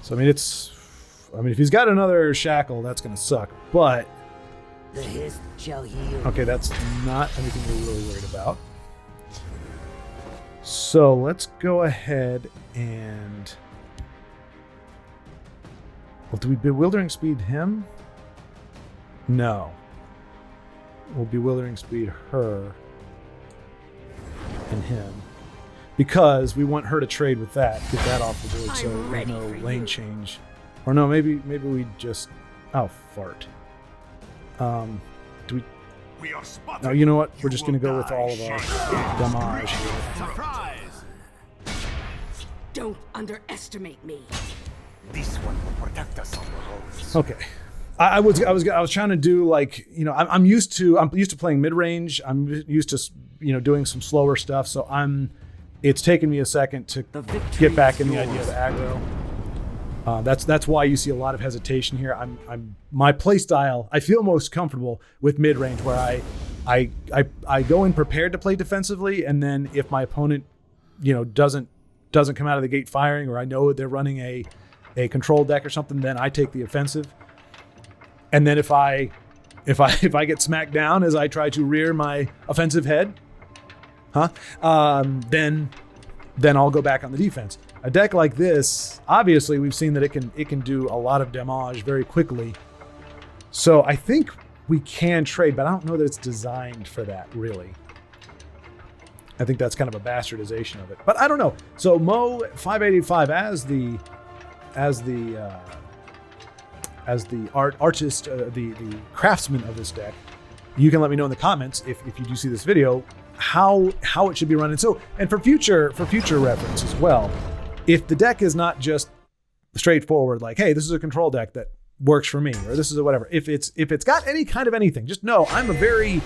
So, I mean, if he's got another Shackle, that's going to suck. But, The hist shall heal. okay, that's not anything we're really worried about. So, let's go ahead and... Well, do we Bewildering Speed him? No. We'll Bewildering Speed her and him. Because we want her to trade with that. Get that off the board so I'm there's ready no for lane you. change. Or no, maybe we just... Oh, fart. Do we... We are spotted. No, you know what? We're just will going to go with die, all of our Shadeskin. damage here. Surprise! Don't underestimate me. This one will protect us on the roads. Okay. I was trying to do I'm used to playing mid range. I'm used to doing some slower stuff. So it's taken me a second to get back in the idea of aggro. That's why you see a lot of hesitation here. My play style. I feel most comfortable with mid range, where I go in prepared to play defensively, and then if my opponent doesn't come out of the gate firing, or I know they're running a control deck or something, then I take the offensive. And then if I get smacked down as I try to rear my offensive head, then I'll go back on the defense. A deck like this, obviously, we've seen that it can do a lot of damage very quickly. So I think we can trade, but I don't know that it's designed for that, really. I think that's kind of a bastardization of it, but I don't know. So Mo 585 as the as the artist, the craftsman of this deck, you can let me know in the comments if you do see this video how it should be run. And so, and for future reference as well, if the deck is not just straightforward, like, hey, this is a control deck that works for me, or this is a whatever. If it's got any kind of anything, just know I'm a very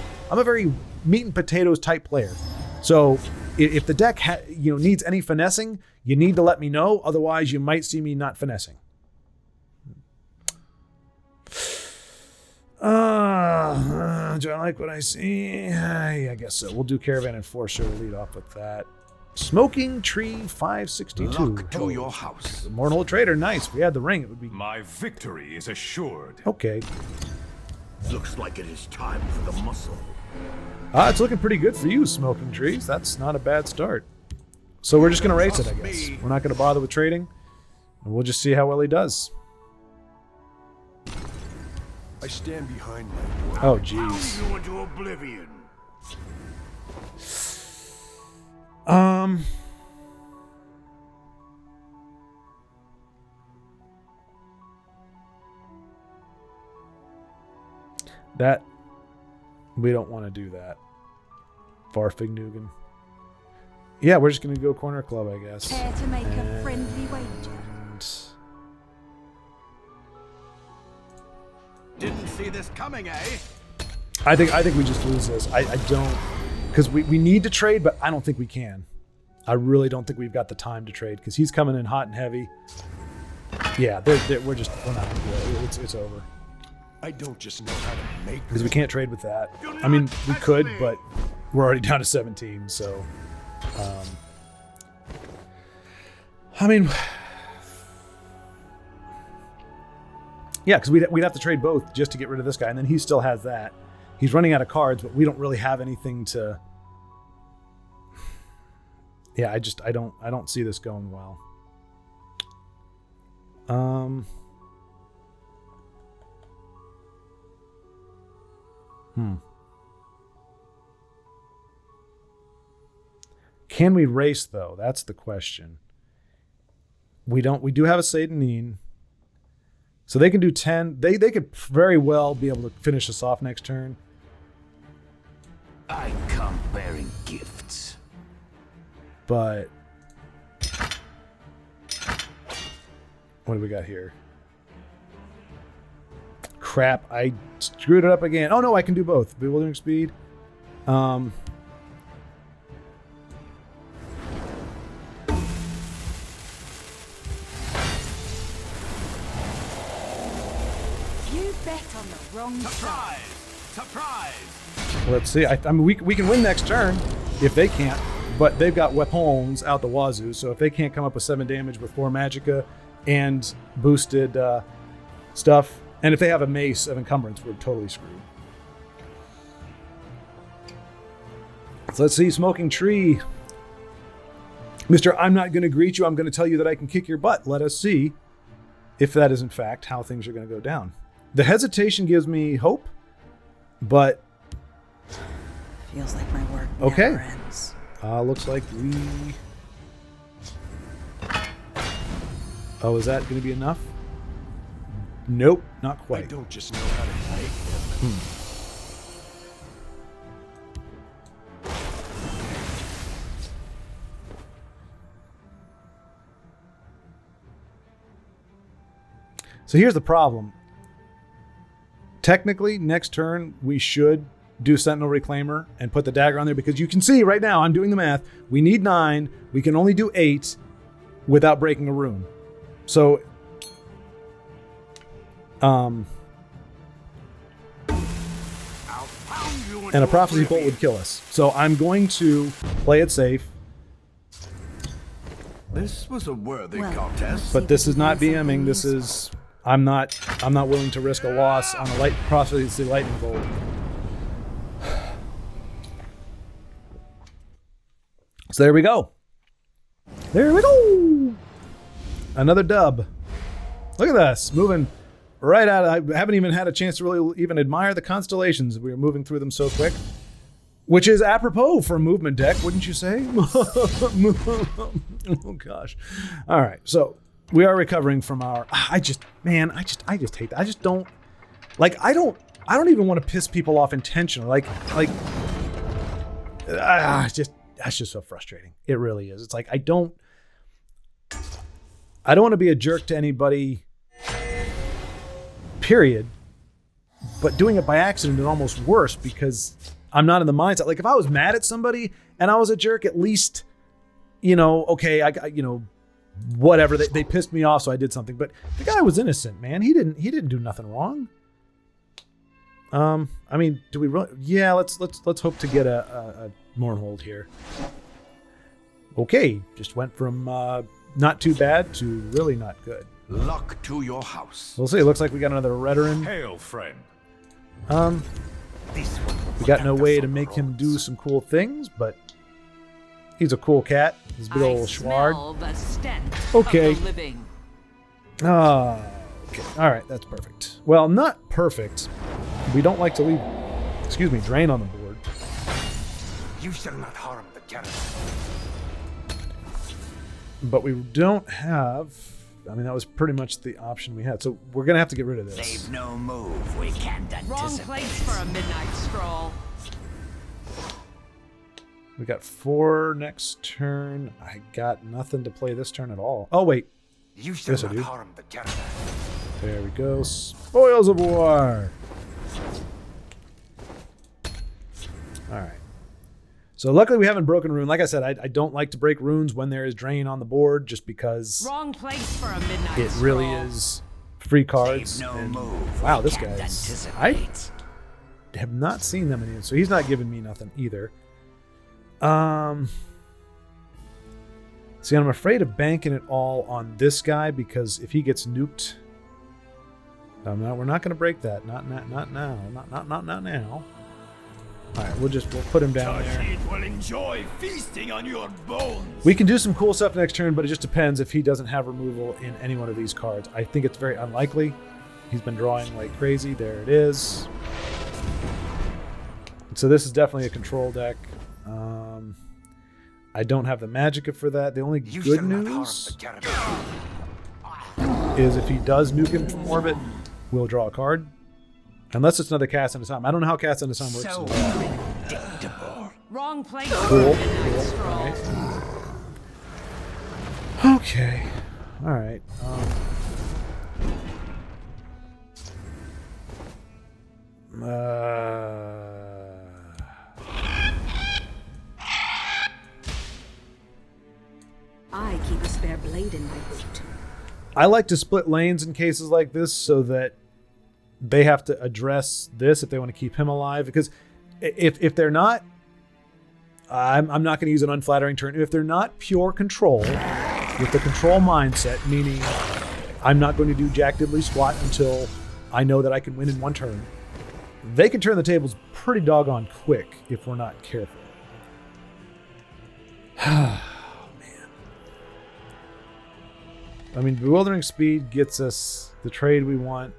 meat and potatoes type player. So if the deck needs any finessing, you need to let me know. Otherwise, you might see me not finessing. Do I like what I see? Yeah, I guess so. We'll do Caravan Enforcer. We'll lead off with that. Smoking Tree 562. Luck to your house. Immortal Trader, nice. If we had the ring, it would be... My victory is assured. Okay. Looks like it is time for the muscle. It's looking pretty good for you, Smoking Trees. That's not a bad start. So we're just going to race it, I guess. We're not going to bother with trading. And we'll just see how well he does. I stand behind my word. Oh, jeez. You into oblivion. That we don't want to do that. Farfignugan. Yeah, we're just gonna go corner club, I guess. Care to make a friendly wager? Didn't see this coming, eh? I think we just lose this. I don't, because we need to trade, but I don't think we can. I really don't think we've got the time to trade because he's coming in hot and heavy. Yeah, we're not gonna do it. It's over. I don't just know how to make Because we can't trade with that. I mean, we could, but we're already down to 17, so... I mean... Yeah, because we'd have to trade both just to get rid of this guy, and then he still has that. He's running out of cards, but we don't really have anything to... Yeah, I don't see this going well. Can we race though? That's the question. We do have a Satanine. So they can do 10. They could very well be able to finish us off next turn. I come bearing gifts. But what do we got here? Crap, I screwed it up again. Oh no, I can do both. Bewildering Speed. You bet on the wrong side. Surprise! Let's see. I mean, we can win next turn if they can't, but they've got weapons out the wazoo. So if they can't come up with 7 damage with 4 Magicka and boosted stuff, and if they have a Mace of Encumbrance, we're totally screwed. So let's see. Smoking Tree. Mr. I'm not going to greet you. I'm going to tell you that I can kick your butt. Let us see if that is in fact how things are going to go down. The hesitation gives me hope, but... Feels like my work okay. never ends. Looks like we... Oh, is that going to be enough? Nope, not I quite. don't just know how to make them. So here's the problem. Technically, next turn, we should do Sentinel Reclaimer and put the dagger on there because you can see right now, I'm doing the math. We need 9. We can only do 8 without breaking a rune. So, and a Prophecy Bolt would kill us. So I'm going to play it safe. This was a worthy Well, contest. But this is not BMing. This is... I'm not willing to risk a loss on a Prophecy Lightning Bolt. So there we go. There we go. Another dub. Look at this. Moving right out. I haven't even had a chance to really even admire the constellations. We were moving through them so quick. Which is apropos for a movement deck, wouldn't you say? Oh, gosh. All right. So We are recovering from our. I just hate that. I just don't like. I don't even want to piss people off intentionally. That's just so frustrating. It really is. It's like I don't want to be a jerk to anybody. Period. But doing it by accident is almost worse because I'm not in the mindset. Like if I was mad at somebody and I was a jerk, at least, okay, whatever. They pissed me off, so I did something. But the guy was innocent, man. He didn't do nothing wrong. I mean, do we really? Yeah, let's hope to get a Mournhold here. Okay, just went from not too bad to really not good. Luck to your house. We'll see. It looks like we got another Redoran. Hail, friend. This one will We got no protect way us to on make the him do roads. some cool things, but he's a cool cat. His big old Schwaaard. smell the stench Okay. of the living. Ah, okay. All right, that's perfect. Well, not perfect. We don't like to leave, drain on the board. You shall not harm the caravan. But we don't have. I mean, that was pretty much the option we had. So we're gonna have to get rid of this. Save no move we can't Wrong anticipate. place for a midnight stroll. We got 4 next turn. I got nothing to play this turn at all. Oh wait, You shall Yes, I not do. harm the caravan. there we go. Spoils of war. All right. So luckily we haven't broken rune. Like I said, I don't like to break runes when there is drain on the board, just because Wrong place for a midnight it stroll. really is free cards. Save no and- move wow, we this can't guy's. I anticipate. have not seen them in, so he's not giving me nothing either. See, I'm afraid of banking it all on this guy because if he gets nuked, no, we're not going to break that. Not now. Not now. All right, we'll put him down there. It will enjoy feasting on your bones. We can do some cool stuff next turn, but it just depends if he doesn't have removal in any one of these cards. I think it's very unlikely. He's been drawing like crazy. There it is. So this is definitely a control deck. I don't have the Magicka for that. The only You good shall not harm news the caravan. is if he does nuke him from orbit, we'll draw a card. Unless it's another Cast into Time. I don't know how Cast into Time works. So predictable. Wrong place Cool. for a midnight stroll. Okay. All right. I keep a spare blade in my boot. I like to split lanes in cases like this so that they have to address this if they want to keep him alive. Because if they're not, I'm not going to use an unflattering turn. If they're not pure control with the control mindset, meaning I'm not going to do Jack Diddley Squat until I know that I can win in one turn, they can turn the tables pretty doggone quick if we're not careful. I mean, Bewildering Speed gets us the trade we want,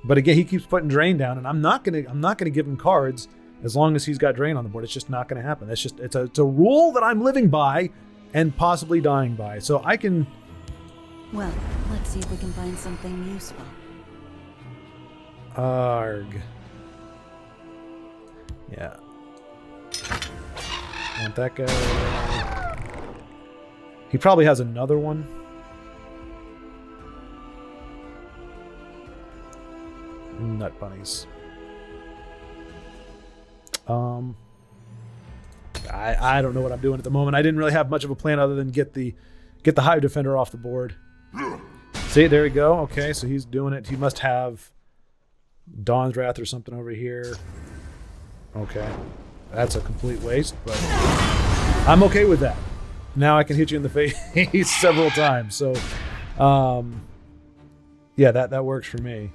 but again, he keeps putting Drain down, and I'm not gonna give him cards as long as he's got Drain on the board. It's just not gonna happen. It's a rule that I'm living by and possibly dying by. So I can. Well, let's see if we can find something useful. Arg. Yeah. Want that guy? He probably has another one. Nut bunnies. I don't know what I'm doing at the moment. I didn't really have much of a plan other than get the Hive Defender off the board. See, there we go. Okay, so he's doing it. He must have Dawn's Wrath or something over here. Okay. That's a complete waste, but I'm okay with that. Now I can hit you in the face several times. So, yeah, that works for me.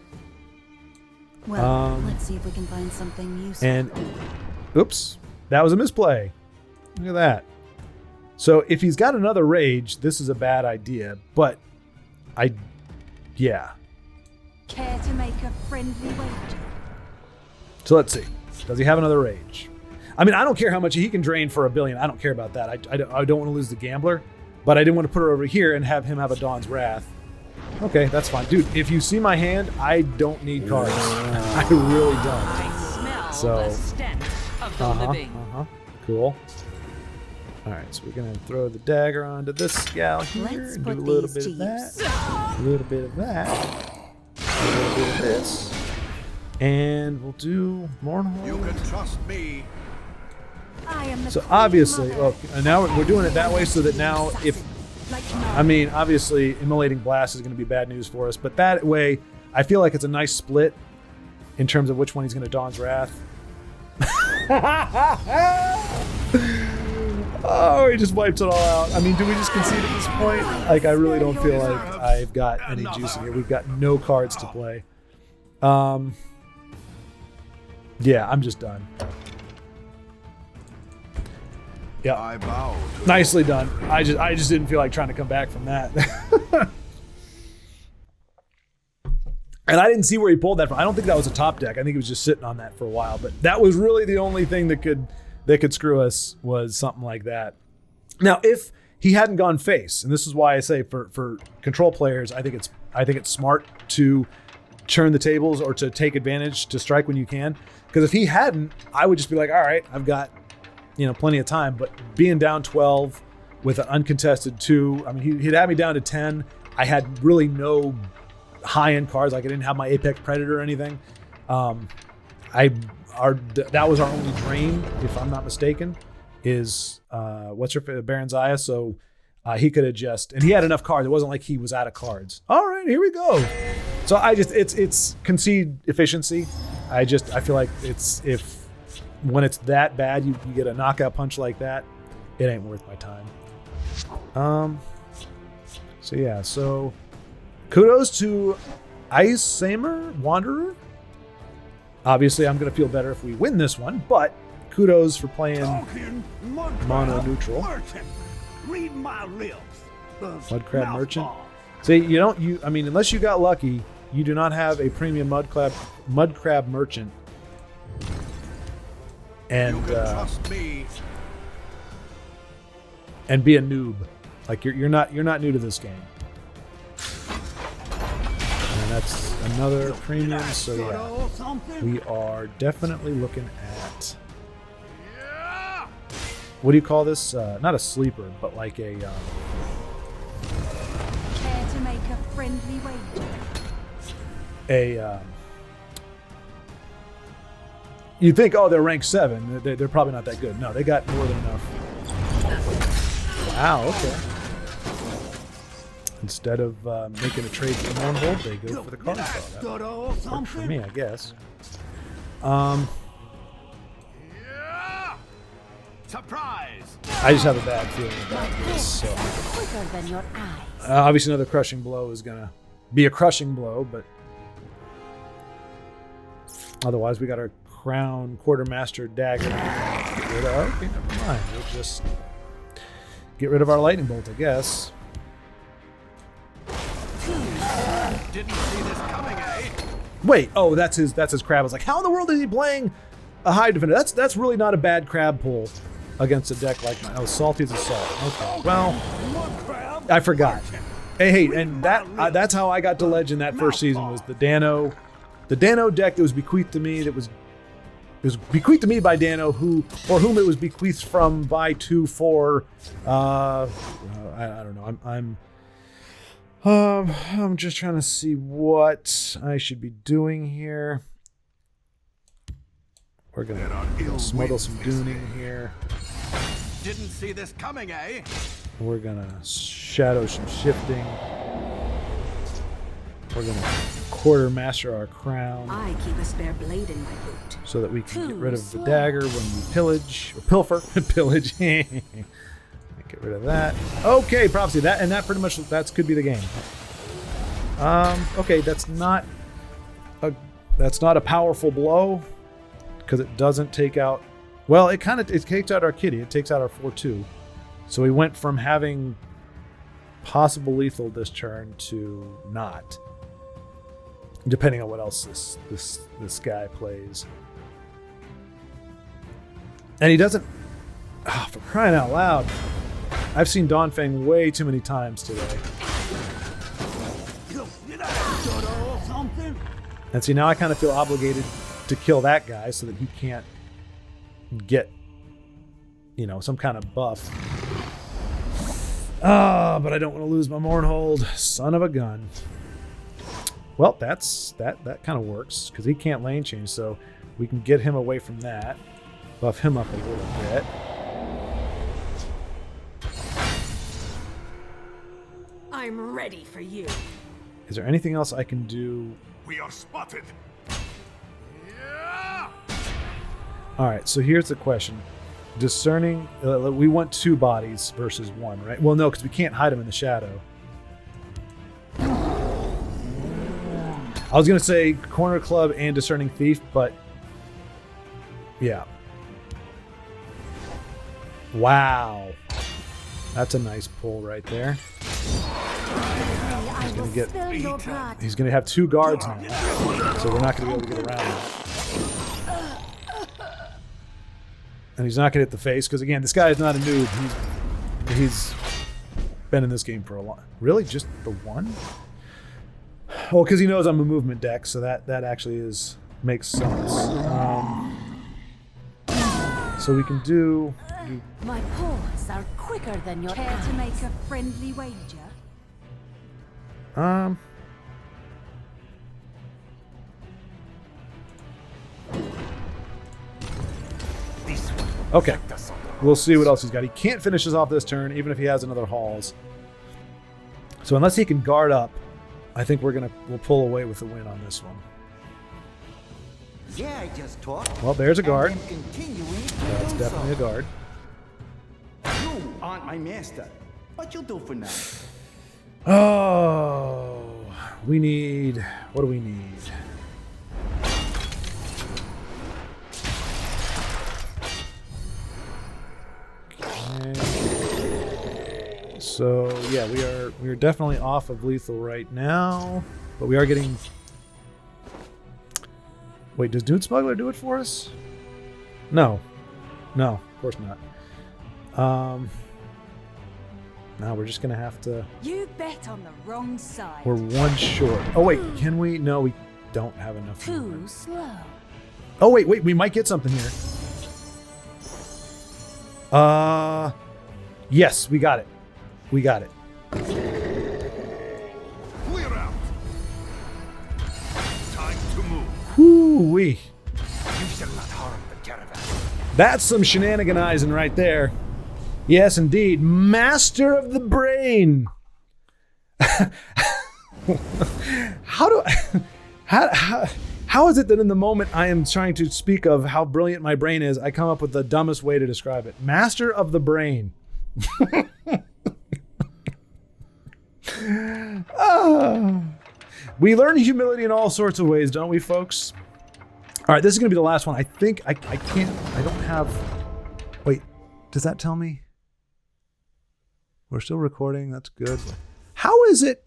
Well, let's see if we can find something useful. And, oops, that was a misplay. Look at that. So if he's got another Rage, this is a bad idea, but yeah. Care to make a friendly wager? So let's see. Does he have another Rage? I mean, I don't care how much he can drain for $1 billion. I don't care about that. I don't want to lose the Gambler. but I didn't want to put her over here and have him have a Dawn's Wrath. Okay, that's fine. Dude, if you see my hand, I don't need cards. I really don't. I smell the stench of the living. Cool. All right, so we're gonna throw the dagger onto this gal here. Let's And do a put little these bit of that. to A little bit of that. A little bit of this. And we'll do Mournhold. You can trust me. I am the So Queen obviously, Mother. well, and now we're doing it that way so that now if, Like I mean, obviously Immolating Blast is going to be bad news for us, but that way I feel like it's a nice split in terms of which one he's going to Dawn's Wrath. Oh, he just wipes it all out. I mean, do we just concede at this point? Like, I really don't feel like I've got any juice in here. We've got no cards to play. Yeah, I'm just done. Yeah, I bow to nicely done. I just didn't feel like trying to come back from that. And I didn't see where he pulled that from. I don't think that was a top deck. I think he was just sitting on that for a while. But that was really the only thing that could screw us, was something like that. Now, if he hadn't gone face, and this is why I say for control players, I think it's smart to churn the tables or to take advantage, to strike when you can. Because if he hadn't, I would just be like, all right, I've got plenty of time. But being down 12 with an uncontested 2, I mean, he'd had me down to 10. I had really no high-end cards. Like, I didn't have my Apex Predator or anything. That was our only drain, if I'm not mistaken, is what's her Baron Zaya. So he could adjust, and he had enough cards. It wasn't like he was out of cards. All right, here we go. So it's concede efficiency. I feel like when it's that bad, you get a knockout punch like that, it ain't worth my time. So yeah, so kudos to Ice Samer Wanderer. Obviously, I'm going to feel better if we win this one, but kudos for playing mono neutral. Merchant. Read my lips. Mudcrab Merchant. See, I mean, unless you got lucky, you do not have a premium Mudcrab Merchant. And You can trust me. and be a noob. Like you're not new to this game. And that's another premium, so yeah. We are definitely looking at, what do you call this? Not a sleeper, but like a Care to make a friendly wager? you think, oh, they're ranked 7. They're probably not that good. No, they got more than enough. Wow, okay. Instead of making a trade for the Mournhold, they go for the card draw. That worked for me, I guess. Surprise! I just have a bad feeling about this. So. Quicker than your eyes. Obviously, another crushing blow is going to be a crushing blow, but otherwise, we got our Crown Quartermaster Dagger. Okay, never mind. We'll just get rid of our Lightning Bolt, I guess. Didn't see this coming, eh? Wait, oh, that's his crab. I was like, how in the world is he playing a high defender? That's really not a bad crab pull against a deck like mine. Oh, salty as a salt. Okay, well, I forgot. Hey, and that's how I got to Legend that first season, was the Dano deck that was bequeathed to me. It was bequeathed to me by Dano, whom it was bequeathed from by for. I don't know. I'm just trying to see what I should be doing here. We're gonna smuggle some Dooning here. Didn't see this coming, eh? We're gonna shadow some shifting. We're gonna Quartermaster our Crown I keep a spare blade in my boot. so that we can get rid of the dagger when we pillage or pilfer. Pillage. Get rid of that. Okay, Prophecy. That pretty much could be the game. Okay, that's not a powerful blow because it doesn't take out. Well, it takes out our kitty. It takes out our 4/2. So we went from having possible lethal this turn to not, depending on what else this guy plays. And he doesn't. Oh, for crying out loud! I've seen Dawnfang way too many times today. And see, now I kind of feel obligated to kill that guy so that he can't get, you know, some kind of buff. Ah, but I don't want to lose my Mournhold. Son of a gun. Well, that kind of works because he can't lane change, so we can get him away from that. Buff him up a little bit. I'm ready for you. Is there anything else I can do? We are spotted. All right, so here's the question. Discerning, we want 2 bodies versus 1, right? Well, no, because we can't hide them in the shadow. I was going to say Corner Club and Discerning Thief, but yeah. Wow. That's a nice pull right there. I will gonna spill your blood. He's going to have 2 guards now, so we're not going to be able to get around him. And he's not going to hit the face, because again, this guy is not a noob. He's been in this game for a long... Really? Just the one? Well, because he knows I'm a movement deck, so that actually makes sense. So we can do... My paws are quicker than your Care eyes. to make a friendly wager? This one will Okay. protect us on the road. We'll see what else he's got. He can't finish us off this turn, even if he has another Halls. So unless he can guard up, I think we'll pull away with the win on this one. Yeah, I just talked. Well, there's a guard. And I'm continuing to That's do definitely a so. guard. You aren't my master. What you do for now? Oh, we need... What do we need? Okay. So, yeah, we are definitely off of lethal right now, but we are getting... Wait, does Dude Smuggler do it for us? No. No, of course not. Now we're just gonna have to... You bet on the wrong side. We're 1 short. Oh wait, can we? No, we don't have enough. Too movement. slow. Oh wait, we might get something here. Yes, we got it. We got it. Clear out. Time to move. Whoo-wee. You shall not harm the caravan. That's some shenaniganizing right there. Yes, indeed. Master of the brain. How is it that in the moment I am trying to speak of how brilliant my brain is, I come up with the dumbest way to describe it? Master of the brain. We learn humility in all sorts of ways, don't we, folks? All right, this is going to be the last one. I think I don't have... Wait, does that tell me? We're still recording. That's good. How is it?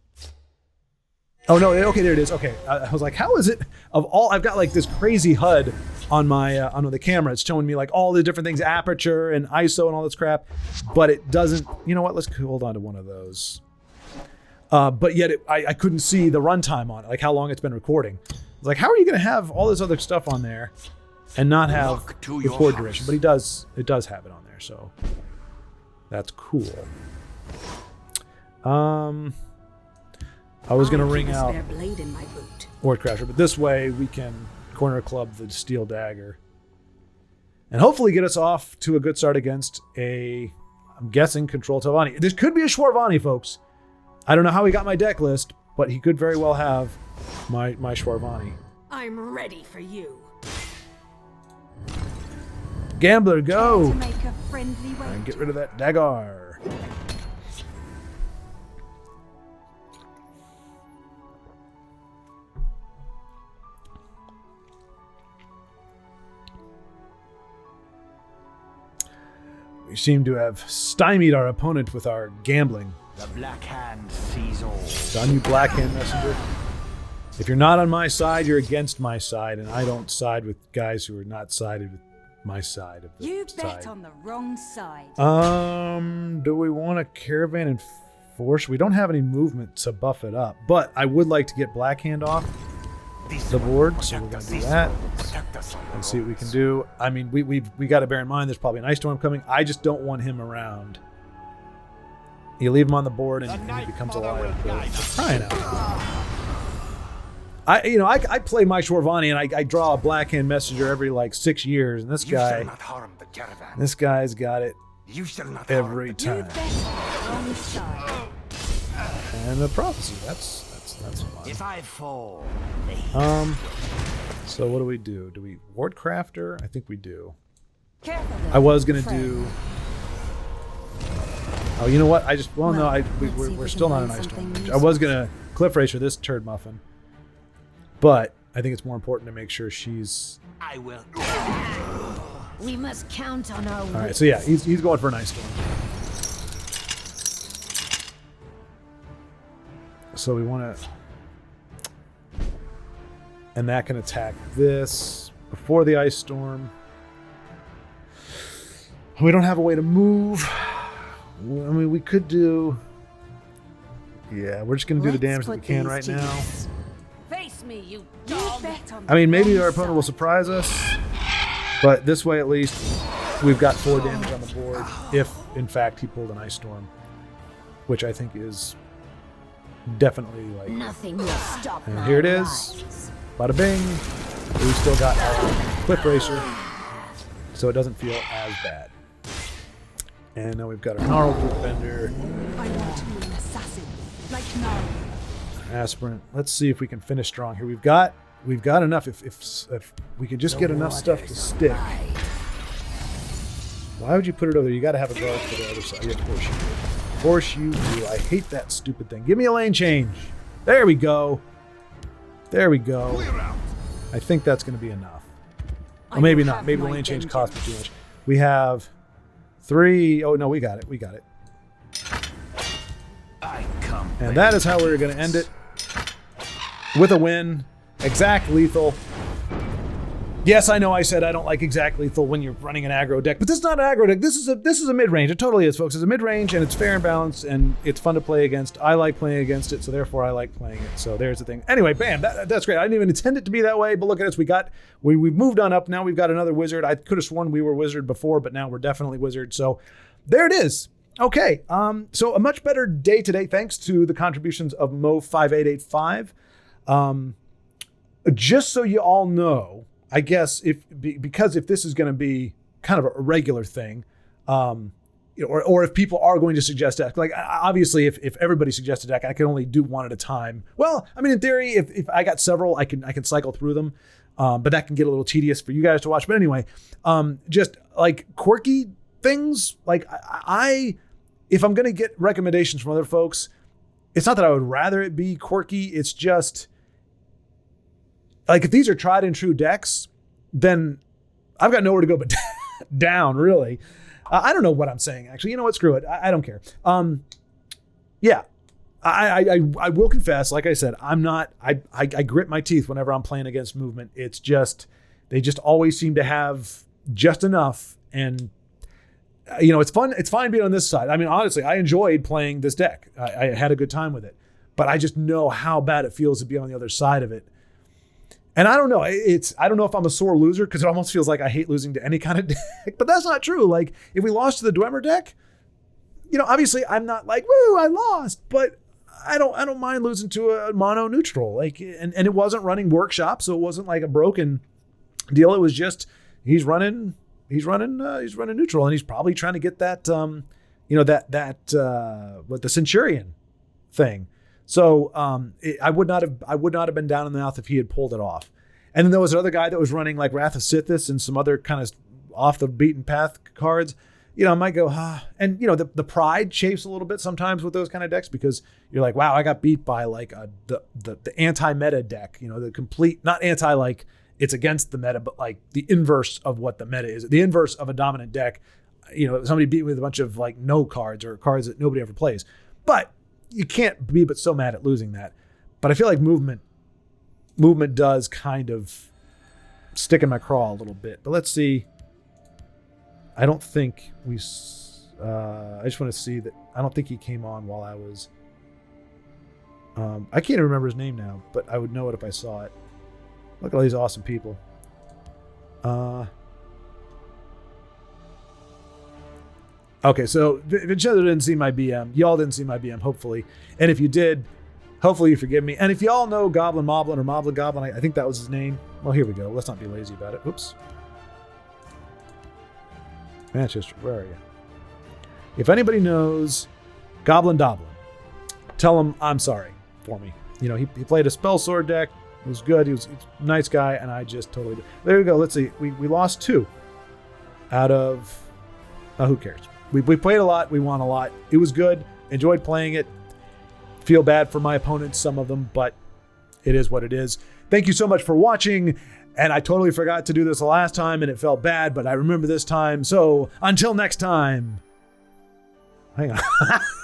Oh, no. Okay, there it is. Okay. I was like, how is it of all... I've got like this crazy HUD on my on the camera. It's showing me like all the different things, aperture and ISO and all this crap. But it doesn't... You know what? Let's hold on to one of those. But yet I couldn't see the runtime on it, like how long it's been recording. It's like, how are you going to have all this other stuff on there and not have Look to your record house. duration? But it does have it on there, so that's cool. I was going to ring out Spare blade in my boot. Ward Crasher, but this way we can corner club the Steel Dagger and hopefully get us off to a good start against I'm guessing, Control Telvanni. This could be a Schwaaard, folks. I don't know how he got my deck list, but he could very well have my Schwaaard. I'm ready for you. Gambler, go! To make a friendly wager. And get rid of that dagger. We seem to have stymied our opponent with our gambling. The Black Hand sees all. Done, you Black Hand Messenger. If you're not on my side, you're against my side, and I don't side with guys who are not sided with my side of the You tide. bet on the wrong side. Do we want a caravan and force? We don't have any movement to buff it up, but I would like to get Blackhand off the board, so we're gonna do that and see what we can do. I mean, we got to bear in mind there's probably an ice storm coming. I just don't want him around. You leave him on the board and he becomes a liability. Crying out loud. I play my Shorvani and I draw a Blackhand Messenger every like 6 years, and this guy's got it every You time. bet on the wrong side. And the prophecy, that's fun. If I fall, So what do we do? Do we Ward Crafter? I think we do. Careful I there, was gonna friend. do. Oh, you know what? We're Let's see if we're we still can not an find ice storm. something I was gonna Cliff Racer this turd muffin, but I think it's more important to make sure she's. I will. We must count on our All right, so yeah, he's going for an ice storm. So we want to, and that can attack this before the ice storm. We don't have a way to move. I mean, we could do. Yeah, we're just gonna do the damage that we can right now. Face me, you You dog. bet on I mean, maybe the our wrong opponent will side. surprise us, but this way at least we've got 4 damage on the board if, in fact, he pulled an ice storm, which I think is definitely like. Nothing will stop And my here it is. rise. Bada bing. We still got our Cliff Racer, so it doesn't feel as bad. And now we've got our Gnarled Root Bender, I want to be an assassin, like now. Aspirant. Let's see if we can finish strong here. We've got enough. If we can just get enough stuff to stick. Why would you put it over there? You got to have a guard for the other side. Yeah, of course you do. Of course you do. I hate that stupid thing. Give me a lane change. There we go. There we go. I think that's going to be enough. I Or maybe will not. have Maybe the my lane change vengeance. cost me too much. We have 3. Oh, no, we got it. We got it. I come. And that is how we're going to end it. With a win. Exact lethal. Yes, I know I said I don't like exact lethal when you're running an aggro deck, but this is not an aggro deck. This is a mid-range. It totally is, folks. It's a mid-range, and it's fair and balanced, and it's fun to play against. I like playing against it, so therefore I like playing it. So there's the thing. Anyway, bam, that's great. I didn't even intend it to be that way, but look at us. We've moved on up. Now we've got another wizard. I could have sworn we were wizard before, but now we're definitely wizard. So there it is. Okay, so a much better day today, thanks to the contributions of Mo5885. Just so you all know, I guess because if this is going to be kind of a regular thing, or if people are going to suggest deck, like obviously if everybody suggests a deck, I can only do one at a time. Well, I mean, in theory, if I got several, I can cycle through them, but that can get a little tedious for you guys to watch. But anyway, just like quirky things, like if I'm going to get recommendations from other folks, it's not that I would rather it be quirky. It's just like if these are tried and true decks, then I've got nowhere to go but down, really. I don't know what I'm saying, actually. You know what? Screw it. I don't care. Yeah. I will confess, like I said, I grit my teeth whenever I'm playing against movement. It's just, they just always seem to have just enough. And, it's fun. It's fine being on this side. I mean, honestly, I enjoyed playing this deck. I had a good time with it. But I just know how bad it feels to be on the other side of it. And I don't know. I don't know if I'm a sore loser because it almost feels like I hate losing to any kind of deck. But that's not true. Like if we lost to the Dwemer deck, obviously I'm not like, woo, I lost. But I don't mind losing to a mono neutral. Like and it wasn't running workshop, so it wasn't like a broken deal. It was just he's running neutral, and he's probably trying to get that what the Centurion thing. So I would not have been down in the mouth if he had pulled it off. And then there was another guy that was running like Wrath of Sithis and some other kind of off the beaten path cards. I might go, and the pride chafes a little bit sometimes with those kind of decks because you're like, wow, I got beat by like the anti-meta deck. The complete, not anti like it's against the meta, but like the inverse of what the meta is. The inverse of a dominant deck. Somebody beat me with a bunch of like no cards or cards that nobody ever plays. But you can't be but so mad at losing that. But I feel like movement does kind of stick in my craw a little bit. But let's see. I don't think we... I just want to see that... I don't think he came on while I was... I can't even remember his name now, but I would know it if I saw it. Look at all these awesome people. Okay, so Vincenzo didn't see my BM. Y'all didn't see my BM, hopefully. And if you did, hopefully you forgive me. And if y'all know Goblin Moblin or Moblin Goblin, I think that was his name. Well, here we go. Let's not be lazy about it. Oops. Manchester, where are you? If anybody knows Goblin Doblin, tell him I'm sorry for me. You know, he played a spell sword deck. It was good. He was a nice guy, and I just totally... There we go. Let's see. We lost 2 out of... who cares? We played a lot. We won a lot. It was good. Enjoyed playing it. Feel bad for my opponents, some of them, but it is what it is. Thank you so much for watching. And I totally forgot to do this the last time, and it felt bad, but I remember this time. So until next time... Hang on.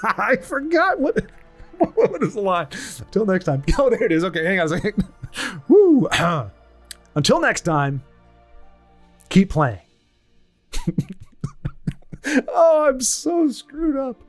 I forgot what is the line. Until next time. Oh, there it is. Okay, hang on a second. Woo. Until next time, keep playing. Oh, I'm so screwed up.